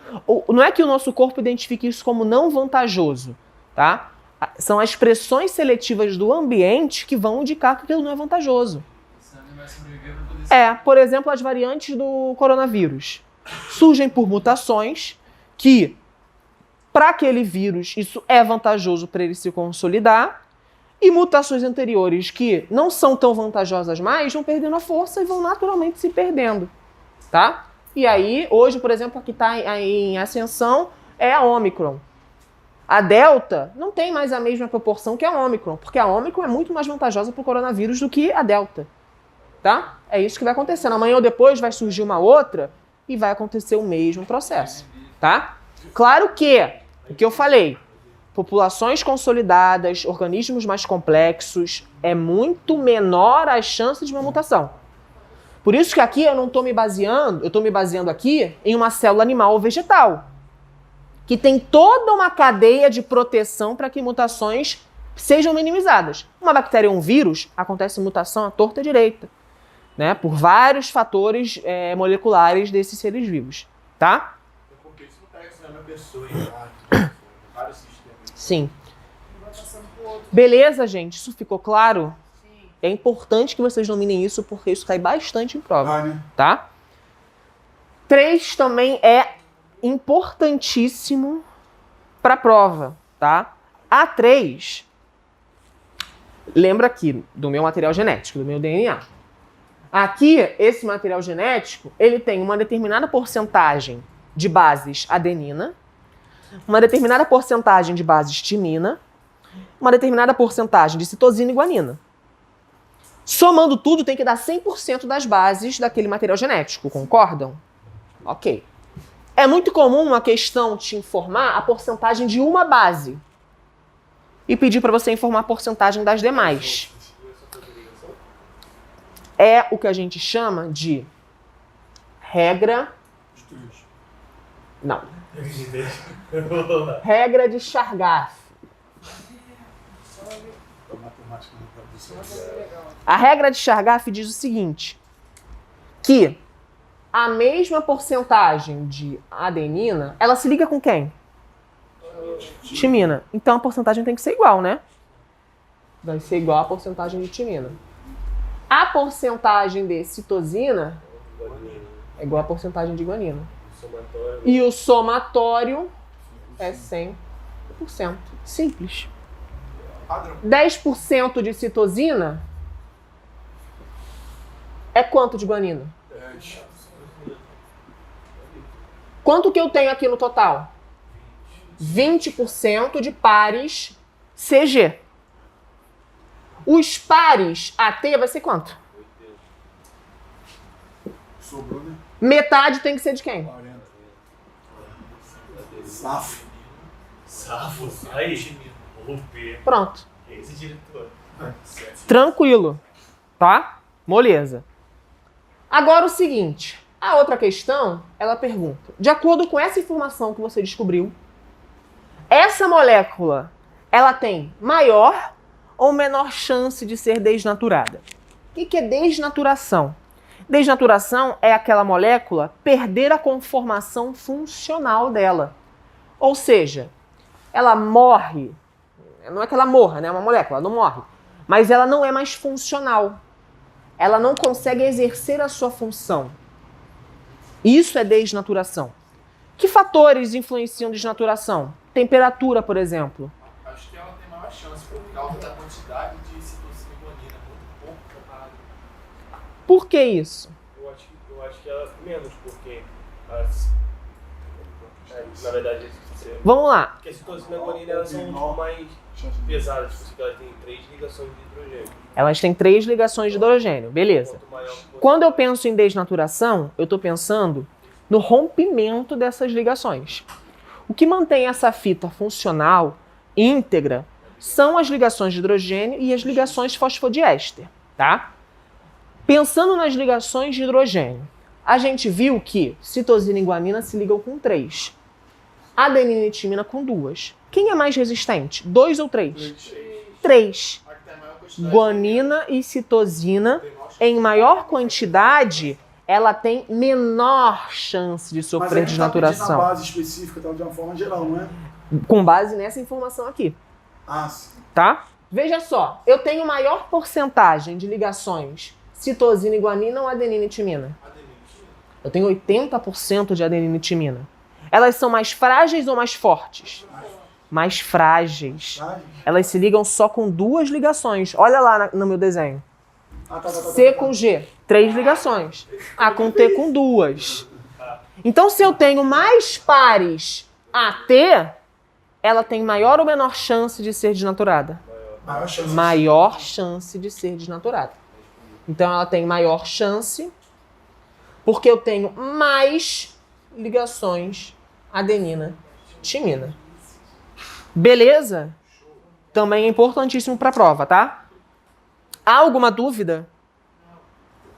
Não é que o nosso corpo identifique isso como não vantajoso, tá? São as pressões seletivas do ambiente que vão indicar que aquilo não é vantajoso. Por exemplo, as variantes do coronavírus surgem por mutações que, para aquele vírus, isso é vantajoso para ele se consolidar, e mutações anteriores que não são tão vantajosas mais vão perdendo a força e vão naturalmente se perdendo, tá? E aí, hoje, por exemplo, a que está em ascensão é a Ômicron. A Delta não tem mais a mesma proporção que a Ômicron, porque a Ômicron é muito mais vantajosa para o coronavírus do que a Delta, tá? É isso que vai acontecendo. Amanhã ou depois vai surgir uma outra e vai acontecer o mesmo processo, tá? Claro que, o que eu falei, populações consolidadas, organismos mais complexos, é muito menor a chance de uma mutação. Por isso que aqui eu não estou me baseando, eu estou me baseando aqui em uma célula animal ou vegetal, que tem toda uma cadeia de proteção para que mutações sejam minimizadas. Uma bactéria ou um vírus, acontece mutação à torta e à direita, né, por vários fatores moleculares desses seres vivos, tá? Porque isso não pega na pessoa, vários sistemas. Sim. Beleza, gente? Isso ficou claro? Sim. É importante que vocês dominem isso, porque isso cai bastante em prova, Né? tá? 3 também é importantíssimo para a prova, tá? A3, lembra aqui do meu material genético, do meu DNA. Aqui, esse material genético, ele tem uma determinada porcentagem de bases adenina, uma determinada porcentagem de bases timina, uma determinada porcentagem de citosina e guanina. Somando tudo, tem que dar 100% das bases daquele material genético, concordam? Ok. É muito comum uma questão te informar a porcentagem de uma base e pedir para você informar a porcentagem das demais. É o que a gente chama de regra... Não. Regra de Chargaff. A regra de Chargaff diz o seguinte, que a mesma porcentagem de adenina, ela se liga com quem? Timina. Então a porcentagem tem que ser igual, né? Vai ser igual à porcentagem de timina. A porcentagem de citosina é igual à porcentagem de guanina. E o somatório é 100%. Simples. 10% de citosina é quanto de guanina? Quanto que eu tenho aqui no total? 20% de pares CG. Os pares AT vai ser quanto? Sobrou, né? Metade tem que ser de quem? 40. Safo. Safo, aí. Pronto. Esse diretor. Tranquilo. Tá? Moleza. Agora o seguinte. A outra questão, ela pergunta, de acordo com essa informação que você descobriu, essa molécula, ela tem maior ou menor chance de ser desnaturada? O que é desnaturação? Desnaturação é aquela molécula perder a conformação funcional dela. Ou seja, ela morre. Não é que ela morra, né? É uma molécula, ela não morre. Mas ela não é mais funcional. Ela não consegue exercer a sua função. Isso é desnaturação. Que fatores influenciam desnaturação? Temperatura, por exemplo. Acho que ela tem maior chance por causa da quantidade de citosina e guanina, muito pouco comparado. Por que isso? Eu acho que ela menos, porque na verdade Vamos lá. porque a citosina e a guanina elas são muito mais pesadas, porque elas têm 3 ligações de hidrogênio. Elas têm 3 ligações de hidrogênio, beleza. Quanto maior Quando eu penso em desnaturação, eu estou pensando no rompimento dessas ligações. O que mantém essa fita funcional, íntegra, são as ligações de hidrogênio e as ligações fosfodiéster, tá? Pensando nas ligações de hidrogênio, a gente viu que citosina e guanina se ligam com 3. Adenina e timina com 2. Quem é mais resistente? 2 ou 3? 3. A que tem a maior quantidade Guanina e citosina, em maior quantidade, ela tem menor chance de sofrer Mas desnaturação. a base específica, tá, de uma forma geral, não é? Com base nessa informação aqui, Ah, sim. tá? Veja só, eu tenho maior porcentagem de ligações citosina e guanina ou adenina e timina? Eu tenho 80% de adenina e timina. Elas são mais frágeis ou mais fortes? Mais frágeis. Elas se ligam só com 2 ligações. Olha lá no meu desenho. C com G, 3 ligações. A com T com 2. Então, se eu tenho mais pares AT, ela tem maior ou menor chance de ser desnaturada? Maior chance. Maior chance de ser desnaturada. Então, ela tem maior chance porque eu tenho mais ligações adenina-timina. Beleza? Também é importantíssimo para a prova, tá? Há alguma dúvida?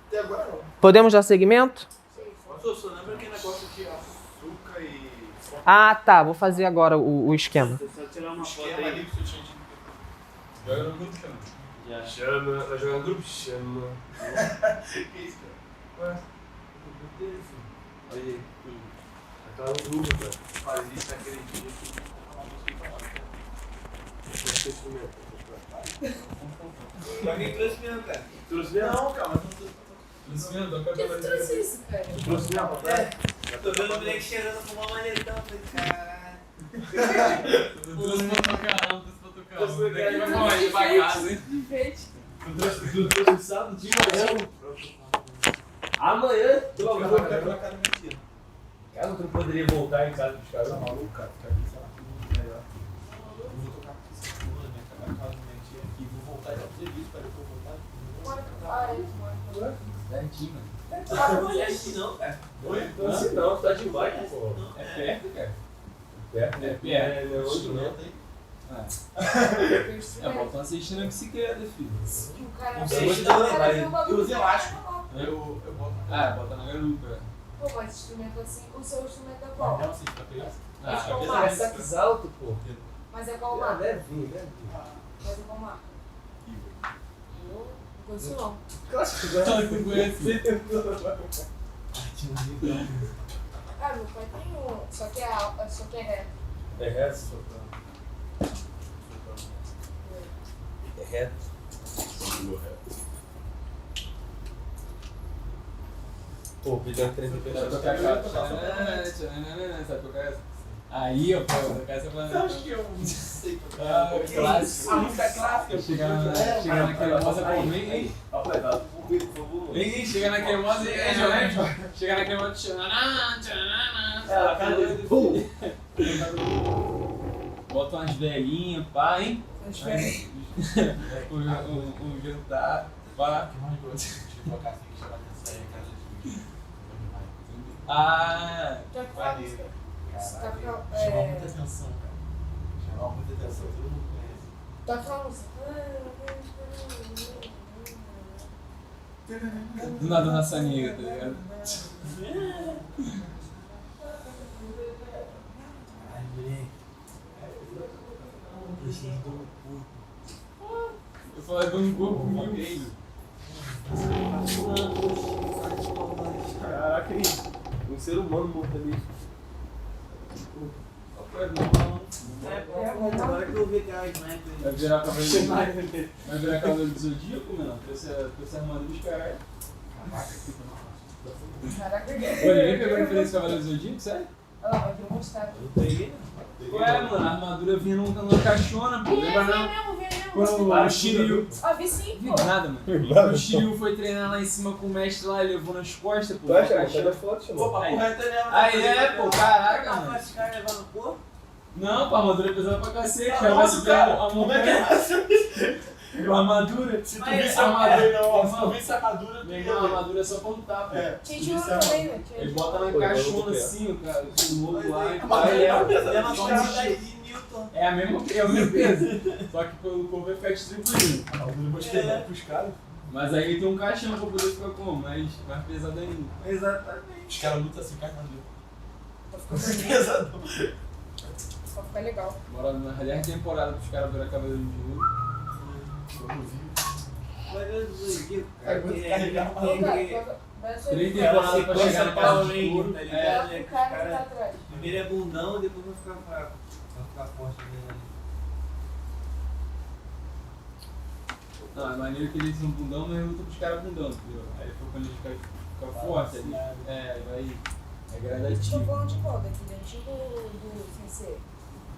Até agora não. Podemos dar seguimento? Professor, lembra aquele negócio de açúcar e... Ah, tá. Vou fazer agora o esquema. Só tirar uma foto esquema ali aí. que você tinha dito. Joga no grupo, chama. Já. Chama, vai jogar no grupo? Chama. Que isso, cara? Ué, Olha aí. aquela no grupo, cara. Faz isso naquele dia que... Pra quem trouxe mesmo, cara? Trouxe mesmo? Não, cara, mas não tô... Trouxe mesmo, dá pra Quem trouxe isso, cara? Trouxe mesmo? Tô vendo o moleque cheirando com uma manetão, falei, caralho. Trouxe pra tocar, não, trouxe pra tocar. Trouxe pra Daqui tocar. vai falar de pra casa, hein? Enfeite. Tu trouxe sábado de manhã? Amanhã? Tu vai Vou ficar pra casa mentira. Cara, tu não poderia voltar em casa dos caras? Tá maluco, cara? Ficar aqui, sei lá, tudo melhor. Eu vou tocar com essa segunda, né? Acabar com a minha tia aqui. Vou voltar já pro serviço, para depois voltar. Certinho, mano. Não é assim não, cara. Oi? Não, assim não, tu tá de bike, pô. É perto, cara. Perto, né? Não é longe, não. É, bom, tô assistindo a bicicleta, filho. O cara Não fez- sei, o cara vai. viu o bagulho Eu uso elástico. do- Eu boto Ah, bota na garupa. Pô, mas instrumento assim, o seu instrumento é qual? Não, assim, pra criança. Mas qual Ah, marca? é saques alto, pô. Mas é qual marca? Deve vir, deve vir. Mas é qual marca? Eu não conheço não. Claro que tu conhece. Ah, meu pai tem um, só que é reto. É reto? É reto. Pô, pediu 30 pessoas. Vai tocar aquela. Sabe tocar essa? Aí, ó, pô, tocar essa pra. Você acha que eu não sei tocar? Ah, clássico. A música clássica. Chega naquele moça, pô, vem. Vem, chega naquele moça e chega naquele moça. Ela, cadê? Pum! Bota umas velhinhas, pá, hein? O jantar, pá. Que mais gosto de tocar assim, que chama atenção em casa de Ah! Já que Vai a nele. música. Chama É. muita atenção, cara. Chama muita atenção, todo mundo conhece. Toca a música. Do nada nossa amiga, tá ligado? Ai, moleque. Deixa do corpo. Eu falei de um corpo mil, filho. Caraca, um ser humano morto ali. Agora que eu vi aquela sniper. Vai virar cavaleiro do Zodíaco, mano? Trouxe a armadura dos caras. Caraca, Pô, ninguém pegou a referência do Cavaleiro do Zodíaco, sério? Olha lá, vai ter mostrado. Eu peguei, Ué, mano, a armadura vinha numa caixona, pô. Lembra não? Vem mesmo. Quando o Shiryu... Ah, vi sim, Vi pô. nada, mano. Quando o Shiryu foi treinar lá em cima com o mestre lá, ele levou nas costas, pô. a caixona. Pô, Aí. papo reto nela. Aí é, pô, caraca, mano. Esse cara levar no corpo? Não, pô, a armadura é pesada pra cacete. Ah, Ela vai nossa, subir cara, a como é que montanha. A armadura. Se tu Mas visse a a armadura- armadura, se tu visse a armadura, tu Meu ia irmão, a ver. armadura é só pra lutar, pô. É, Tinha se tu de visse a também, armadura. né? Tinha Ele de bota na Pô, caixona eu assim, o cara, o lobo lá. Mas E aí, aí é uma é, pesada, É uma só parada existe. de Newton. é o mesmo peso. Só que pelo corpo vai ficar distribuindo. A armadura mostrando pros caras. Mas aí tem um caixão pra poder ficar como? Mais pesado ainda. Exatamente. Os caras lutam assim com a armadura. Pra ficar Pesadão. pra ficar legal. Bora na 10 temporada pros caras virar Cavaleiro de Ouro. Vamos ver. Vai ver o Zodíaco, É cara. muito que carregar Pô, cara, é- vai ser- 3 Cara, temporadas pra chegar na sequência casa Power de Ranger, ouro. tá É. ligado? O cara que tá atrás. Primeiro é bundão, depois vai ficar fraco. Vai ficar forte mesmo. Não, é maneiro que eles são bundão, mas luta pros caras bundão, entendeu? Aí foi quando eles ficam fortes ali. É, vai. É Tô gradativo. falando de qual? Daquele antigo do Sensei?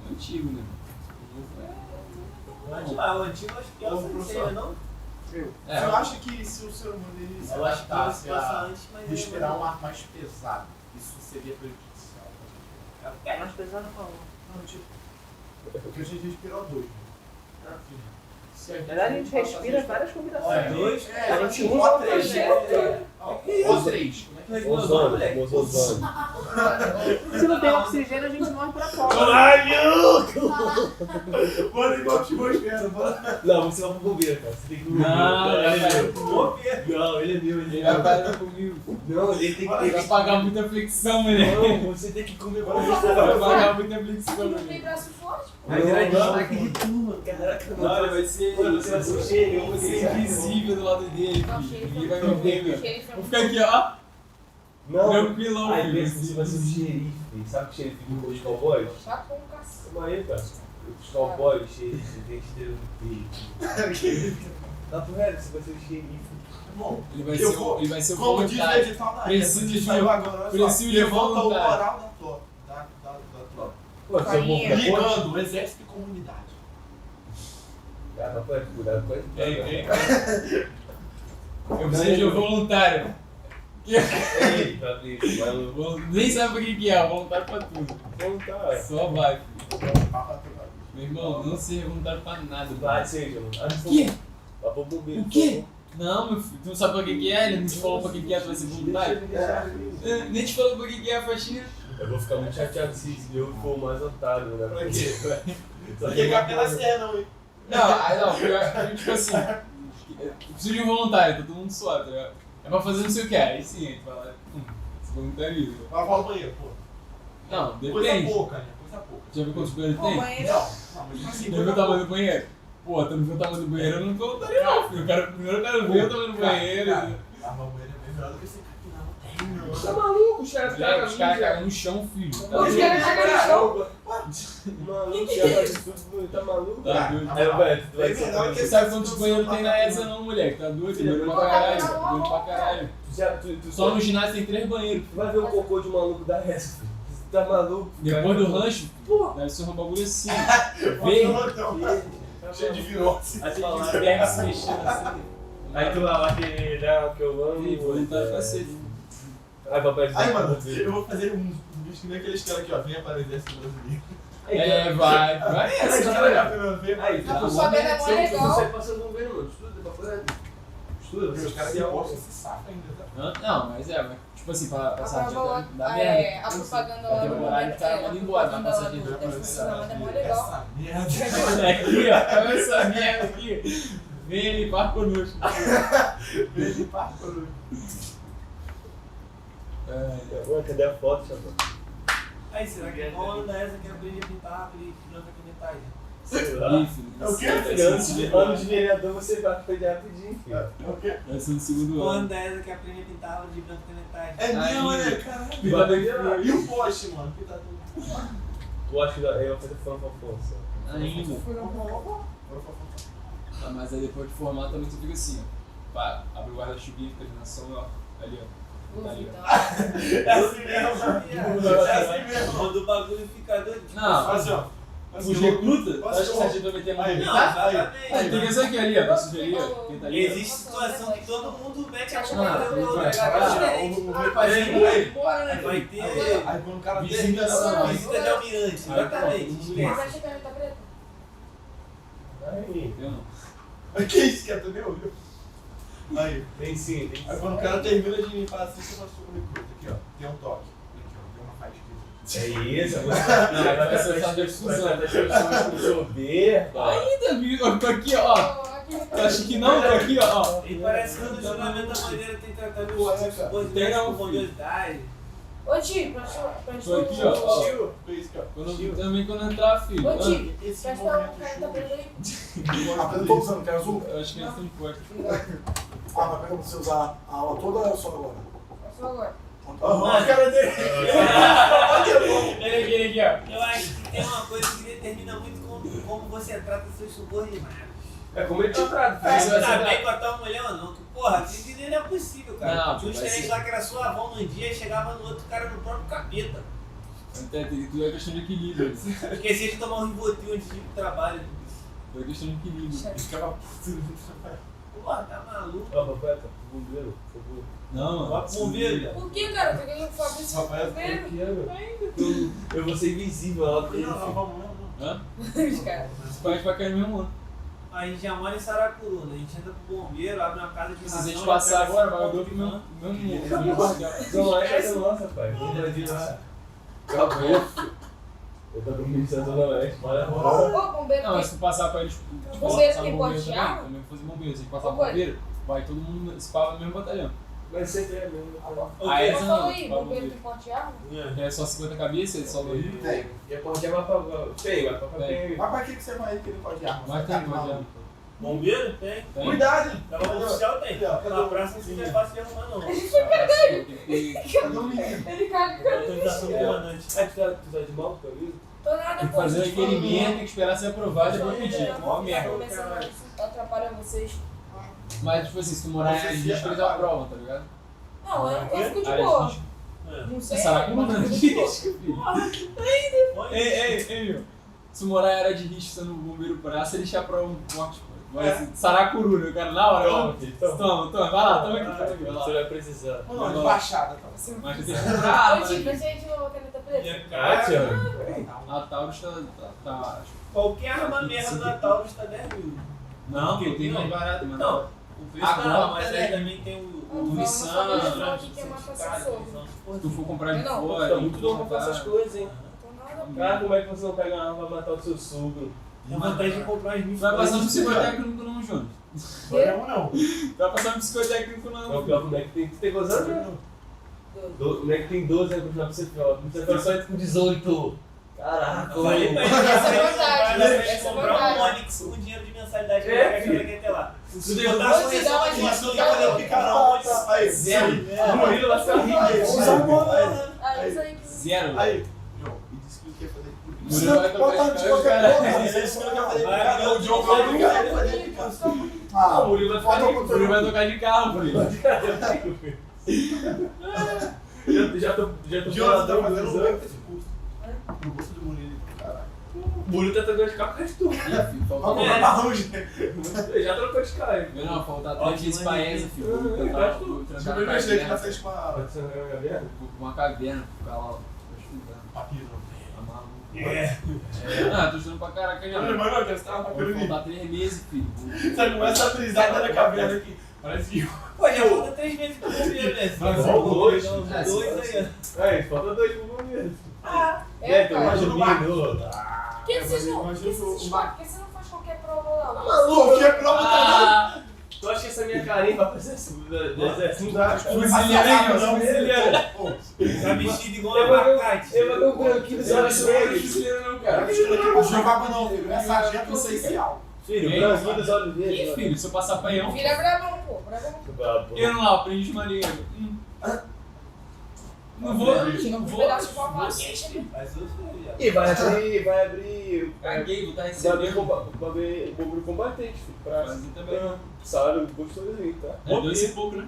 Antigo, né? O antigo acho que é o Sensei, não? É. Eu acho que se o ser humano ele se Eu acho que adaptasse passa a antes, mas respirar um ar mais pesado, isso seria prejudicial. É mais pesado não. Não, tipo, porque a gente respira O2. Né? Se Na verdade, a gente respira várias combinações. Dois? É, a gente usa usa o O3, projeto. né? O3, como é Ozônio, famoso ozônio. Se não tem oxigênio, a gente morre pra fora. Caralho! Bora igual atmosfera, bora. Não, você vai pro bombeiro, cara. Você tem que ir pro Não, bombeiro. Não, ele é meu, ele Ele é vai meu. parar comigo. Não, ele tem que Ele vai pagar muita flexão, moleque. Não, você tem que comer pra Vai pagar muita flexão, Não tem moleque. braço forte, pô. Vai virar destaque de turma, caraca. Olha, vai ser. Mano, você vai ser o xerife. Eu vou ser invisível do lado dele, Não, filho. xerife Ninguém vai é me muito ver, bom. meu. Xerife é Vou muito ficar aqui, ó. Não. Tranquilão, Aí filho. pensa que você vai ser o xerife. Sabe o xerife dos cowboys? chato como cacete. Calma aí, cara. Os cowboys, xerife, tem esteira no peito. Tá por reto, você vai ser o xerife. Bom, Ele vai ser o como diz o voluntário. edital da Preciso época, que de- saiu agora, olha só, preciso de levanta o voluntário. moral da tropa. Da tropa. Pô, você é bom pra ponte? Ligando o exército e comunidade. Ah, rapaz, cuidado com ele. Ei. Eu preciso de um voluntário. Ei, tá triste, maluco. Nem sabe o que é, voluntário pra tudo. Voluntário. Só vai, filho. Meu irmão, não seja voluntário pra nada. Vai, seja, mano. O quê? Vai pro bombeiro. O quê? Não, meu filho, tu não sabe pra que é? Ele não te falou pra que é, tu vai ser voluntário? Nem te falou pra que é a faxina. Eu vou ficar muito chateado se eu for o mais otário, né? Pra quê? Só Não tem pela serra, não, hein? Não, tipo assim, eu preciso de um voluntário, tá todo mundo suado, tá ligado? É pra fazer não sei o que, aí sim, a gente vai lá, se voluntariza. Lavar o banheiro, pô. Não, Coisa depende. pouca, né? Coisa pouca. Já viu quantos banheiros Pô, tem? banheiro. Não, mas Já assim, viu o tamanho do banheiro? Pô, tu não viu o tamanho do banheiro, eu não voluntaria não, filho. Primeiro eu quero ver o tamanho do banheiro. Lavar o banheiro é bem melhor do que você capinar o terreno. Tá maluco? Os caras Os caras cagam no chão, filho. Tá Os doido? caras cagam no chão. Maluco, os caras tudo tá maluco? Tá doido. É, velho, tu vai É melhor ser. que Você sabe quantos banheiros tem na ESA não, moleque? Tá doido? Tem banheiro pra caralho. Banheiro pra caralho. Tu Só no ginásio tem 3 banheiros. vai ver o cocô de maluco da essa, filho. Você tá maluco? Depois do rancho, deve ser um bagulho assim. Vem. Cheio de virose. Aí tu vai lá, Deve se mexendo assim. aí tu vai lá que eu amo. Ih, voluntário pra cacete. Aí papai Aí, mano, eu vou fazer um vídeo que nem aqueles caras aqui, ó. Venha para o exército brasileiro. É, vai. Vai essa, galera. Aí, Tá bom. Só vendo é mó legal. Você passa no governo, mano. Estuda, papai. Estuda, Os caras que postam esse saco ainda, tá? Não, mas tipo assim, pra A passar propaganda- da merda. a propaganda Porque lá o no horário momento, tá mandando embora, a vai passar propaganda de lá novo do pra funcionamento é mó legal. Essa merda. É aqui, ó. Olha essa merda aqui. Vem limpar conosco. Vem limpar por Ué, cadê a foto, Xabão? Aí, será que qual ano da ESA que aprende a pintar e branca canetagem? Sei lá. Ih, filho. É o quê? Ano de vereador você vai aprender rapidinho, filho. É o quê? Vai ser no segundo Qual ano ano. da ESA que aprende a pintar de branca canetagem? É mesmo, Aí. né? Caralho. Vai ver. E o poste, mano? Que tá tudo. Tu acha que eu vou fazer fã pra Afonso? Ainda. Ah, mas aí depois de formar também tu fica assim, ó. Pá, abre o guarda-chuvinha, fica de nação, ó. Ali, ó. Tá ali, ó. É assim mesmo. É assim mesmo. Quando o bagulho fica doido. Não, Assim, ó. os recrutas, tu acha que você vai meter a mão Aí. no Não, militar? Aí, exatamente. tem que ser aqui, ali, ó. Tá sujo ali, ó. Quem tá ali, ó. Existe situação que todo mundo mete a Não, mão não, no não, outro. não, O meu parceiro aí. Vai ter Aí quando o cara termina Visitação. essa visita de almirante, exatamente. Aí, Mas Esquece. acha que ela tá preta? Aí, Eu não. Mas que isso que é? Tu nem ouviu? Aí. tem sim, tem Aí quando o cara termina de limpar assim, você vai sobre o recruta. Aqui, ó. Tem um toque. Aqui, ó. Tem uma faixa aqui. É isso, Não, vai ser essa difusão. Ainda, amigo. Eu tô aqui, ó. Tu acha que não? Tô aqui, ó. E parece que no juramento da bandeira tem tratado os Tem subordinados não, com curiosidade. Ô, tio, pra Tô aqui, ó. Tio. Foi isso, cara. Também quando entrar, filho. Ô, tio, Esse presta movimento um cara tá preto aí. Aprenda todos os anos, que é azul. Eu acho que eles estão de porta. Ah, mas pega pra você usar a aula toda ou só agora? Só agora. Aham, a cara dele. Ele aqui, Eu acho que tem uma coisa que determina muito como você trata seus subordinados. É como ele te trata, Mas Você vai tá ser- bem com a tua mulher ou não? Que, porra, isso não é possível, cara. Não, Tinha uns vai três ser- lá que era sua avó num dia e chegava no outro cara no próprio capeta. ó. Tudo é questão de equilíbrio. Esqueci de tomar um ribotil antes de ir pro trabalho. Tudo é questão de equilíbrio. Ficava puto. Porra, tá maluco? Ó, papai, tá bombeiro, por favor. Não, mano. Vai pro bombeiro, cara. Por que, cara? Por que o Fabrício Rafael, primeiro? Aqui, ó. Eu vou ser invisível lá pra ele. Não, filho. vamos, não. Hã? Os caras. Esse pai vai cair no mesmo ano. A gente já mora em Saracuru, né? A gente entra pro bombeiro, abre uma casa de Se a gente ração, passar pega agora, esse vai o ponto dobro de do van. meu Zona Oeste é nossa, pai. Vamos lá de lá. Acabou. Eu tô dormindo na Zona Oeste, bora. Ô, bombeiro Não, mas se tu passar pra eles, O tipo, bombeiro passar tem no porte bombeiro de também, arma? também vou fazer bombeiro. Se a gente passar Ô, pro coisa. bombeiro, vai todo mundo se pava no mesmo batalhão. Mas sempre é mesmo. Aí Mas essa falou não, aí, vai bombeiro tem porte de arma? É só 50 cabeças, ele só vai. Tem. E a porta vai pra. Tem, vai pra Tem. Mas pra que você vai querer pode de arma? Mas tem, pode arma. Bombeiro? Tem. Tem. Cuidado! Então, o oficial tem. Na praça não é fácil de arrumar, não. Cadê o menino? Ele caga. Autorização do comandante. Ah, tu tá de mal, tá ligado? Tô nada, Tem que pô. fazer gente aquele falou. merda, tem que esperar ser aprovado e depois pedir. Tá Mó merda. começando, isso atrapalha vocês. Mas, tipo assim, se tu morar em Arisco, eles aprovam, tá ligado? Não, eu fico de boa. Arisco. Não sei. Saracuru não é mas eu fico de boa. Arisco, filho. Ei, meu. Se tu morar em área de risco, sendo bombeiro praça, eles te aprovam forte, pô. Vai assim, Saracuru, né? O cara na hora, ó. Toma, vai lá, toma aqui, vai Você lá. vai precisar. Não, de baixada, tá? Mas tu tem que comprar, Ô, Tito, mas... deixa a gente não caneta preta. Kátia. A Taurus tá... Qualquer arma merda da Taurus tá 10 mil. Não, pô, tem mais barato, mano. Não, o preço Agora, tá, mas mas aí é- também tem o Não, Nissan, vamos falar aqui que é uma caçação. Se tu for comprar de Não. fora... Tá muito bom pra essas coisas, hein? Tô nada, Cara, como é que você não pega uma arma pra matar o seu sogro? Tem vontade de comprar as mil. Vai passar um psicotécnico não, Jonas. Não. Vai passar um psicotécnico É o não. pior, como é que tem que ter gozado, né? Como é que tem 12 anos pra você pior? Você só entra com 18. Caraca, Falei pra ele, Essa é vantagem, vai essa é comprar um vantagem. Onix com dinheiro de mensalidade que É, ele quer ter lá. Se botar Vou te dar uma correção, dica. tu quer fazer o picarão, Onix. Aí, Zero. o Murilo vai ficar rico. Ah, isso aí. Zero. Aí, João, me disse que quer fazer por isso. Murilo vai tocar de cara. Mas é isso que eu quero fazer. Vai, O Diogo vai obrigar ele a fazer de casa. Ah, o Murilo vai ficar falta rico. O Murilo vai tocar de carro, Murilo. Já tô Diogo tá fazendo visão. muito esse curso. No curso do Murilo. Caralho. O Murilo tá trocando de carro com o resto. Ih, filho, falta... Vamos comprar marrom, gente. Ele já trocou de carro, hein? Não, falta 3 dias pra essa, filho. Vou Eu tentar- gosto. vou Deixa trancar eu na ver se ele tá caverna. fez com a Pode ser uma caverna? Uma caverna, ficar lá, tô estudando. papiro. Tá maluco. É. Ah, tô estudando pra caraca já. Olha, mano, você tava Vou papiro ali. faltar 3 meses, filho. Você começa a brisar dentro da caverna aqui. Parece que Pô, já falta 3 meses pro bombeiro, né? Faltam dois. Dois aí, É, falta 2 pro bombeiro. É, então, cara. imagina o Marcos. Por que vocês não? Por que Imagina vocês o escolhem? Por que você não faz qualquer prova lá? Maluco, que é prova também. Ah, Tu acha que essa minha carinha vai fazer isso? Não dá. fuzileiro, hein, fuzileiro. Tá vestido igual Eu vou abacate. ver o branquinho dos Eu não olhos sou mais verdes. fuzileiro não, Não cara. é mistura aqui com o jogo não, filho. É sargento oficial. Filho, Ei, o branquinho dos olhos verdes. Ih, filho, se eu passar panhão... Vira brabão, pô. Brabão. Eu não lá, aprendi maneiro. Não vou, Chega não um vou. pedaço de pau. Mas eu sei, já. E vai abrir. Caguei, vou estar Vai abrir recebendo. o bombeiro combatente, filho. Pra Fazer também. salário gostosinho, tá? É 2 e pouco, né?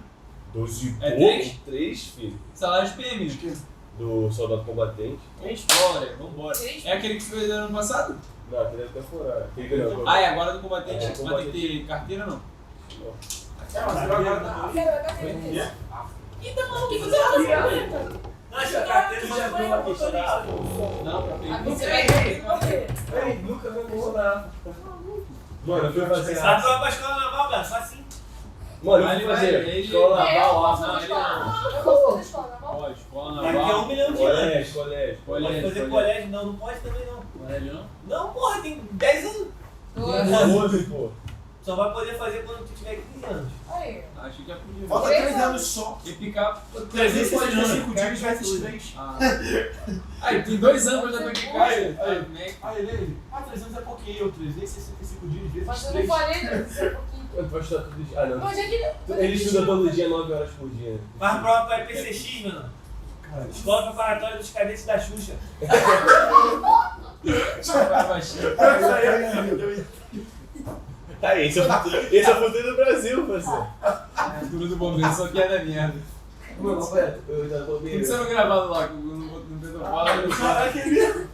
12 e É pouco? três? 3, filho. Salário de PM, né? Do soldado combatente. Bora, vambora. É aquele que foi ano passado? Não, aquele é temporário. Aquele ganhou. Ah, é agora do combatente. É, Vai ter combatente. que ter carteira não? É, mas agora Ah, pera, tá vendo? Então, O que você tá fazendo? Não, essa carteira já foi uma motorista. Não, pra Ah, PM. você vai ter que correr. Ei, nunca vai funcionar. Mano, eu fui fazer. Sabe que vai pra escola naval, cara? Só assim. Mano, eu Ele fui vai, fazer. ele- Escola É, eu naval, posso não, fazer ele escola. não. Eu posso fazer escola, tá bom? Pode, escola Daqui a 1 naval. milhão de anos. Colégio. Pode fazer colégio, não. Não pode também, não. Colégio não? Não, porra, tem 10 anos. 12, pô. Só vai poder fazer quando tu tiver 15 anos. Aí. Acho que já podia. Falta 3 anos só. E picar 365 dias vezes 3. Ah. Aí, tem 2 anos que eu já tô aqui em casa. Aí. Aí, Aí ele, 300 é pouquinho, 365 dias vezes Mas eu não 3. falei, né? Isso é pouquinho. Eu vou estudar todo dia. Ah, não. Hoje é que... Ele estuda todo dia, 9 horas por dia. Faz prova pra IPCX, mano. Escola preparatória dos cadetes da Xuxa. vai baixinho. Tá aí, esse é o futuro do Brasil, parceiro. Tudo do bombeiro, só que é da merda. Mano, velho, eu já tô Tem que bem. ser gravado lá, que eu não tenho fala. Caraca, ele mesmo.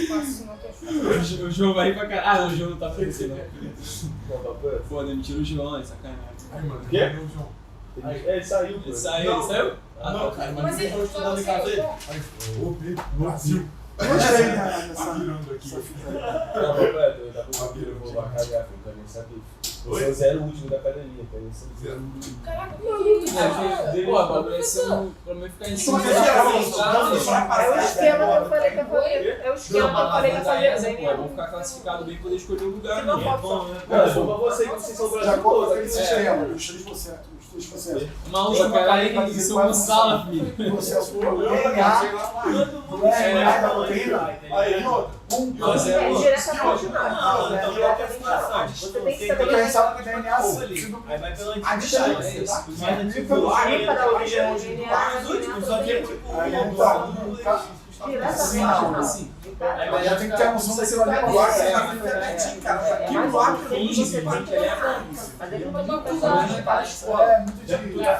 Faço não, que é foda. O João vai ir pra caralho. Ah, não, o João não tá feliz, não. Não, papai. Pô, demitiram o João, é sacanagem. Ai, mano, Quê? cadê o João? Ele saiu, pô. Ele saiu, ele saiu? Ah, Não, tá. cara, Mas mas ele ele estudando em casa aí. Aí, ô, Brasil. Gostei nessa fita aí. Não, completo, eu tava com eu vou vacar já, eu também sabia. Eu sou o zero último da academia, tá? Eu sou o zero último. Caraca, que isso? Pô, o bagulho é ser pra mim ficar em cima Você da já frente, viu? tá? É o esquema que eu falei que eu falei. É o esquema que eu falei que eu falei Essa, bem. pô, eu vou ficar classificado bem e poder escolher o lugar, Não, né? É bom, né? Cara, só pra você que vocês são Já brasileiros. coloca aquele sistema, os 3%. Maluco, eu quero aí que isso é uma sala, filho. Processo do Todo mundo Aí, Nossa, É louco. diretamente Não, então qual que é a situação? Você tem que Você saber tem que que sabe que o DNA Aí vai pela A antiguidade. distância. Os mais antigos lá, ir para o os últimos, só que é tipo Aí, um então, diretamente não, não. Assim. Mas já tem que ter a noção desse valor. Que bloco tem que você pode ter. Mas ele não vai usar. É, muito de...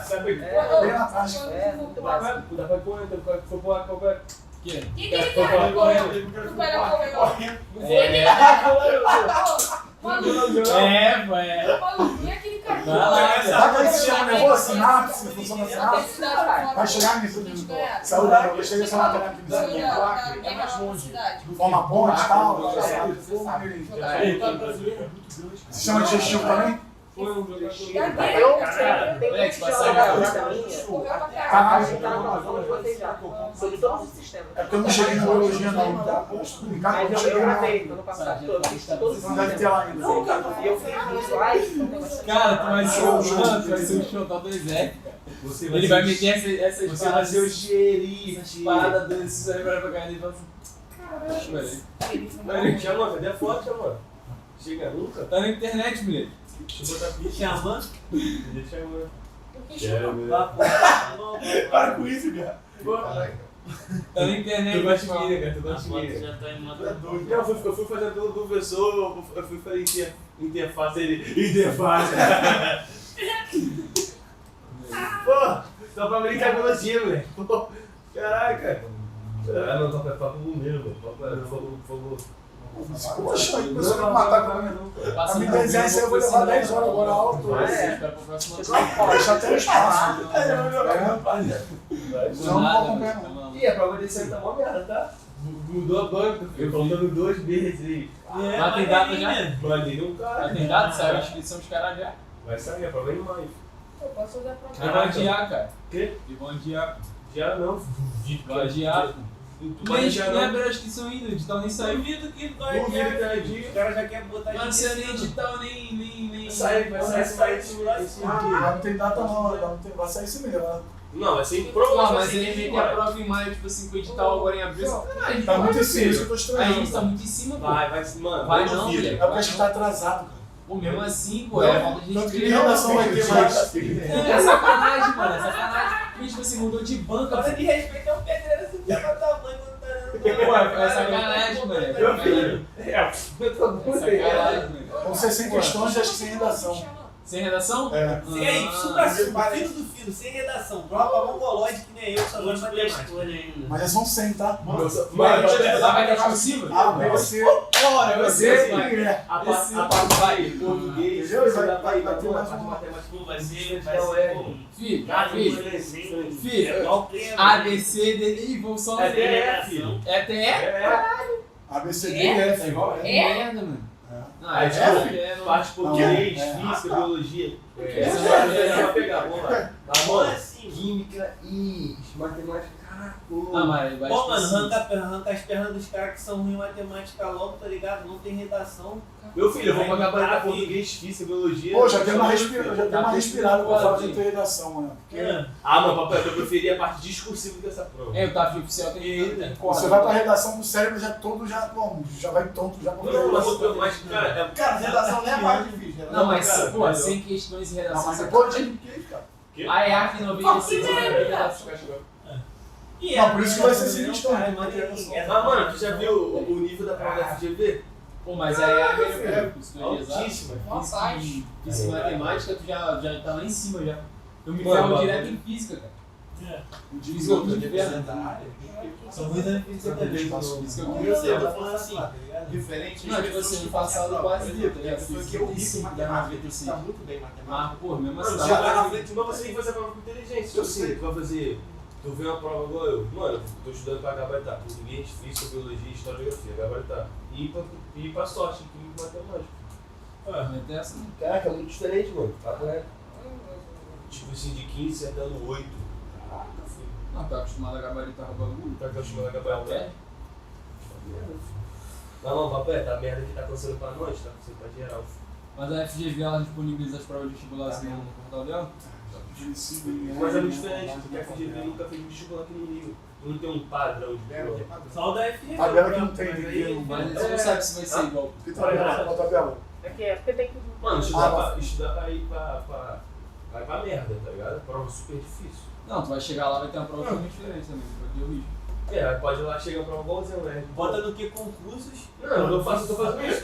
Sabe Bem na prática. É, muito básico. Dá pra correr, então foi pra qualquer. Que? Que ele quer correndo? Não vai lá correndo. Maluco, É. maluco, e aquele cara? Vai lá, Sabe aquele sistema nervoso, sinapse, funciona a sinapse? Vai chegar nisso, saúde, eu cheguei a ser uma terapia de forma ponte e tal, sistema digestivo também? Eu tenho que jogar na minha. Sobre todos os sistemas. É porque eu não cheguei na biologia não, tá? Em casa eu Mas cheguei eu na... gravei ano passado, eu fiz todos os Não deve ter lá ainda. E eu fiz visuais. Cara, tu vai ser o show do exército, cara. Ele vai meter essa Você vai ser o xerife. espada dança aí pra cair e fala assim. Caralho, velho. Chama, cadê a foto, chama? Chega nunca? Tá na internet, moleque. Deixa eu botar picha. Chama. Deixa eu. Para com isso, cara. Tá na internet. Tu gosta de mim, cara? Tu gosta de mim. Já tá em modo. Não, eu fui fazer pelo professor, eu fui fazer interface, ele. Interface. Pô, só pra brincar com você, moleque. Pô, caraca. Ah, não, tá papo bombeiro, velho. Fogo. Poxa, aí o pessoal vai matar com a minha. A minha desenho isso aí eu vou levar 10 horas agora alto. Espera pro próximo Deixa até o espaço. Não, Não vou acompanhar não. Ih, a prova desse aí tá mó merda, tá? Mudou a banca, faltando 2 meses aí. Mas tem data já? Mandei um cara. Mas tem data? Saiu a inscrição dos caras já. Vai sair, a prova é em maio. Eu posso usar pra E vão adiar, cara. Quê? E vão adiar. Já não. Vai adiar. Mas Nem já não. abriu a inscrição ainda, o edital nem saiu. Duvido que vai Duvido que vai adiar. Os caras já querem botar Mas não sei nem edital, nem. Vai sair esse aqui. Não tem data não, vai sair esse mês. Não, vai ser em Pô, prova. mas ele meter a prova em maio, tipo assim, com o edital agora em abril. Sacanagem, Tá muito em cima, filho. isso que eu tô A estranhando. gente tá muito em cima, pô. Vai, mano. Vai eu não, duvido. moleque. É porque a gente tá atrasado, cara. Pô, mesmo assim, pô, é falta de Tanto que gente. nem redação vai ter mais. É sacanagem, mano, é sacanagem. Porque, tipo assim, mudou de banca. Falta de respeito é um pedreiro assim, que é pra tamanho quando tá Pô, é sacanagem, mano. É Meu filho. sacanagem, mano. Vão ser 100 questões, acho que sem redação. Sem redação? É. Sem aí, supra cima, fino do fino, sem redação. Prova mongolóide que nem eu, só gosto de matemática. Mas já são 100, tá? Mano, Lá vai ter discursiva? A, B, C, Ora, você vai. vai. a parte vai, português, Entendeu? Vai vai ter mais uma. matemática. Vai ser Filho, Cara, filho, é filho. igual prêmio. A, B, C, D, I, vou só É ler. redação. É TE? A, B, C, D, E, F. Merda, mano. Não, Aí, é tipo, não. parte português, É. física, biologia. Essa Você vai pegar, vamos lá. Como assim? Química, matemática, caraca. Ah, mas vai Pô, mano, tipo assim. arranca as pernas dos caras que são ruins em matemática logo, tá ligado? Não tem redação. Meu filho, eu vou pagar pra Cara, português, física, biologia. Pô, já dei uma respirada com a falta de ter redação, mano. Ah, mano, papai, eu preferi a parte discursiva dessa prova. É, o TAF oficial tem corda. Você vai pra redação do cérebro já todo, já vai tonto, já com Não, mas, cara, Cara, redação não é a parte difícil. Não, mas, Cara, pô, melhor. 100 questões em Não, redação. mas é todinho, cara. A EAC 95 Não, por isso que vai ser 100 questões. Mas, mano, tu já viu o nível da prova da FGV? Pô, mas a EAC é Altíssima. Física e matemática, tu já tá lá em cima já. Eu me Mano, ferro mano. direto em física, cara. Física eu tô de perna. São ruins em física também. Física eu Eu sei, eu tô falando assim. Diferente. Não, tipo assim, no passado quase deu, tá ligado? Foi que eu vi com matemática. Você tá muito bem em matemática. Mas, pô, mesmo Mano, assim. já tá na frente, mas você tem que fazer a prova com inteligência. Eu sei, tu vai fazer Tu vê uma prova igual eu. Mano, eu tô estudando pra gabaritar. Português, física, biologia, história e geografia. Gabaritar. E pra sorte, química e matemática. Mas é assim. Caraca, é muito diferente, mano. Papo reto. Tipo assim, de 15 acertando 8. Caraca, filho. Não, tá acostumado a gabaritar o bagulho. Tá acostumado a gabaritar? Não, papo reto. A merda que tá acontecendo pra nós, tá acontecendo pra geral. Mas a FGV, ela disponibiliza as provas de vestibular assim no portal dela? Mas é muito diferente, porque a FGV nunca fez vestibular aqui no Rio. Não tem um padrão de prova. Só o da FGV. Tabela que não tem ninguém. Mas você não sabe se vai ser igual. Que tabela? Qual tabela? É porque tem que. Mano, estudar pra ir pra merda, tá ligado? Prova super difícil. Não, tu vai chegar lá, vai ter uma prova totalmente diferente também, vai ter o risco. Pode ir lá, chega pra uma igualzinho, né? Bota no que? Concursos? Não, eu tô fazendo isso.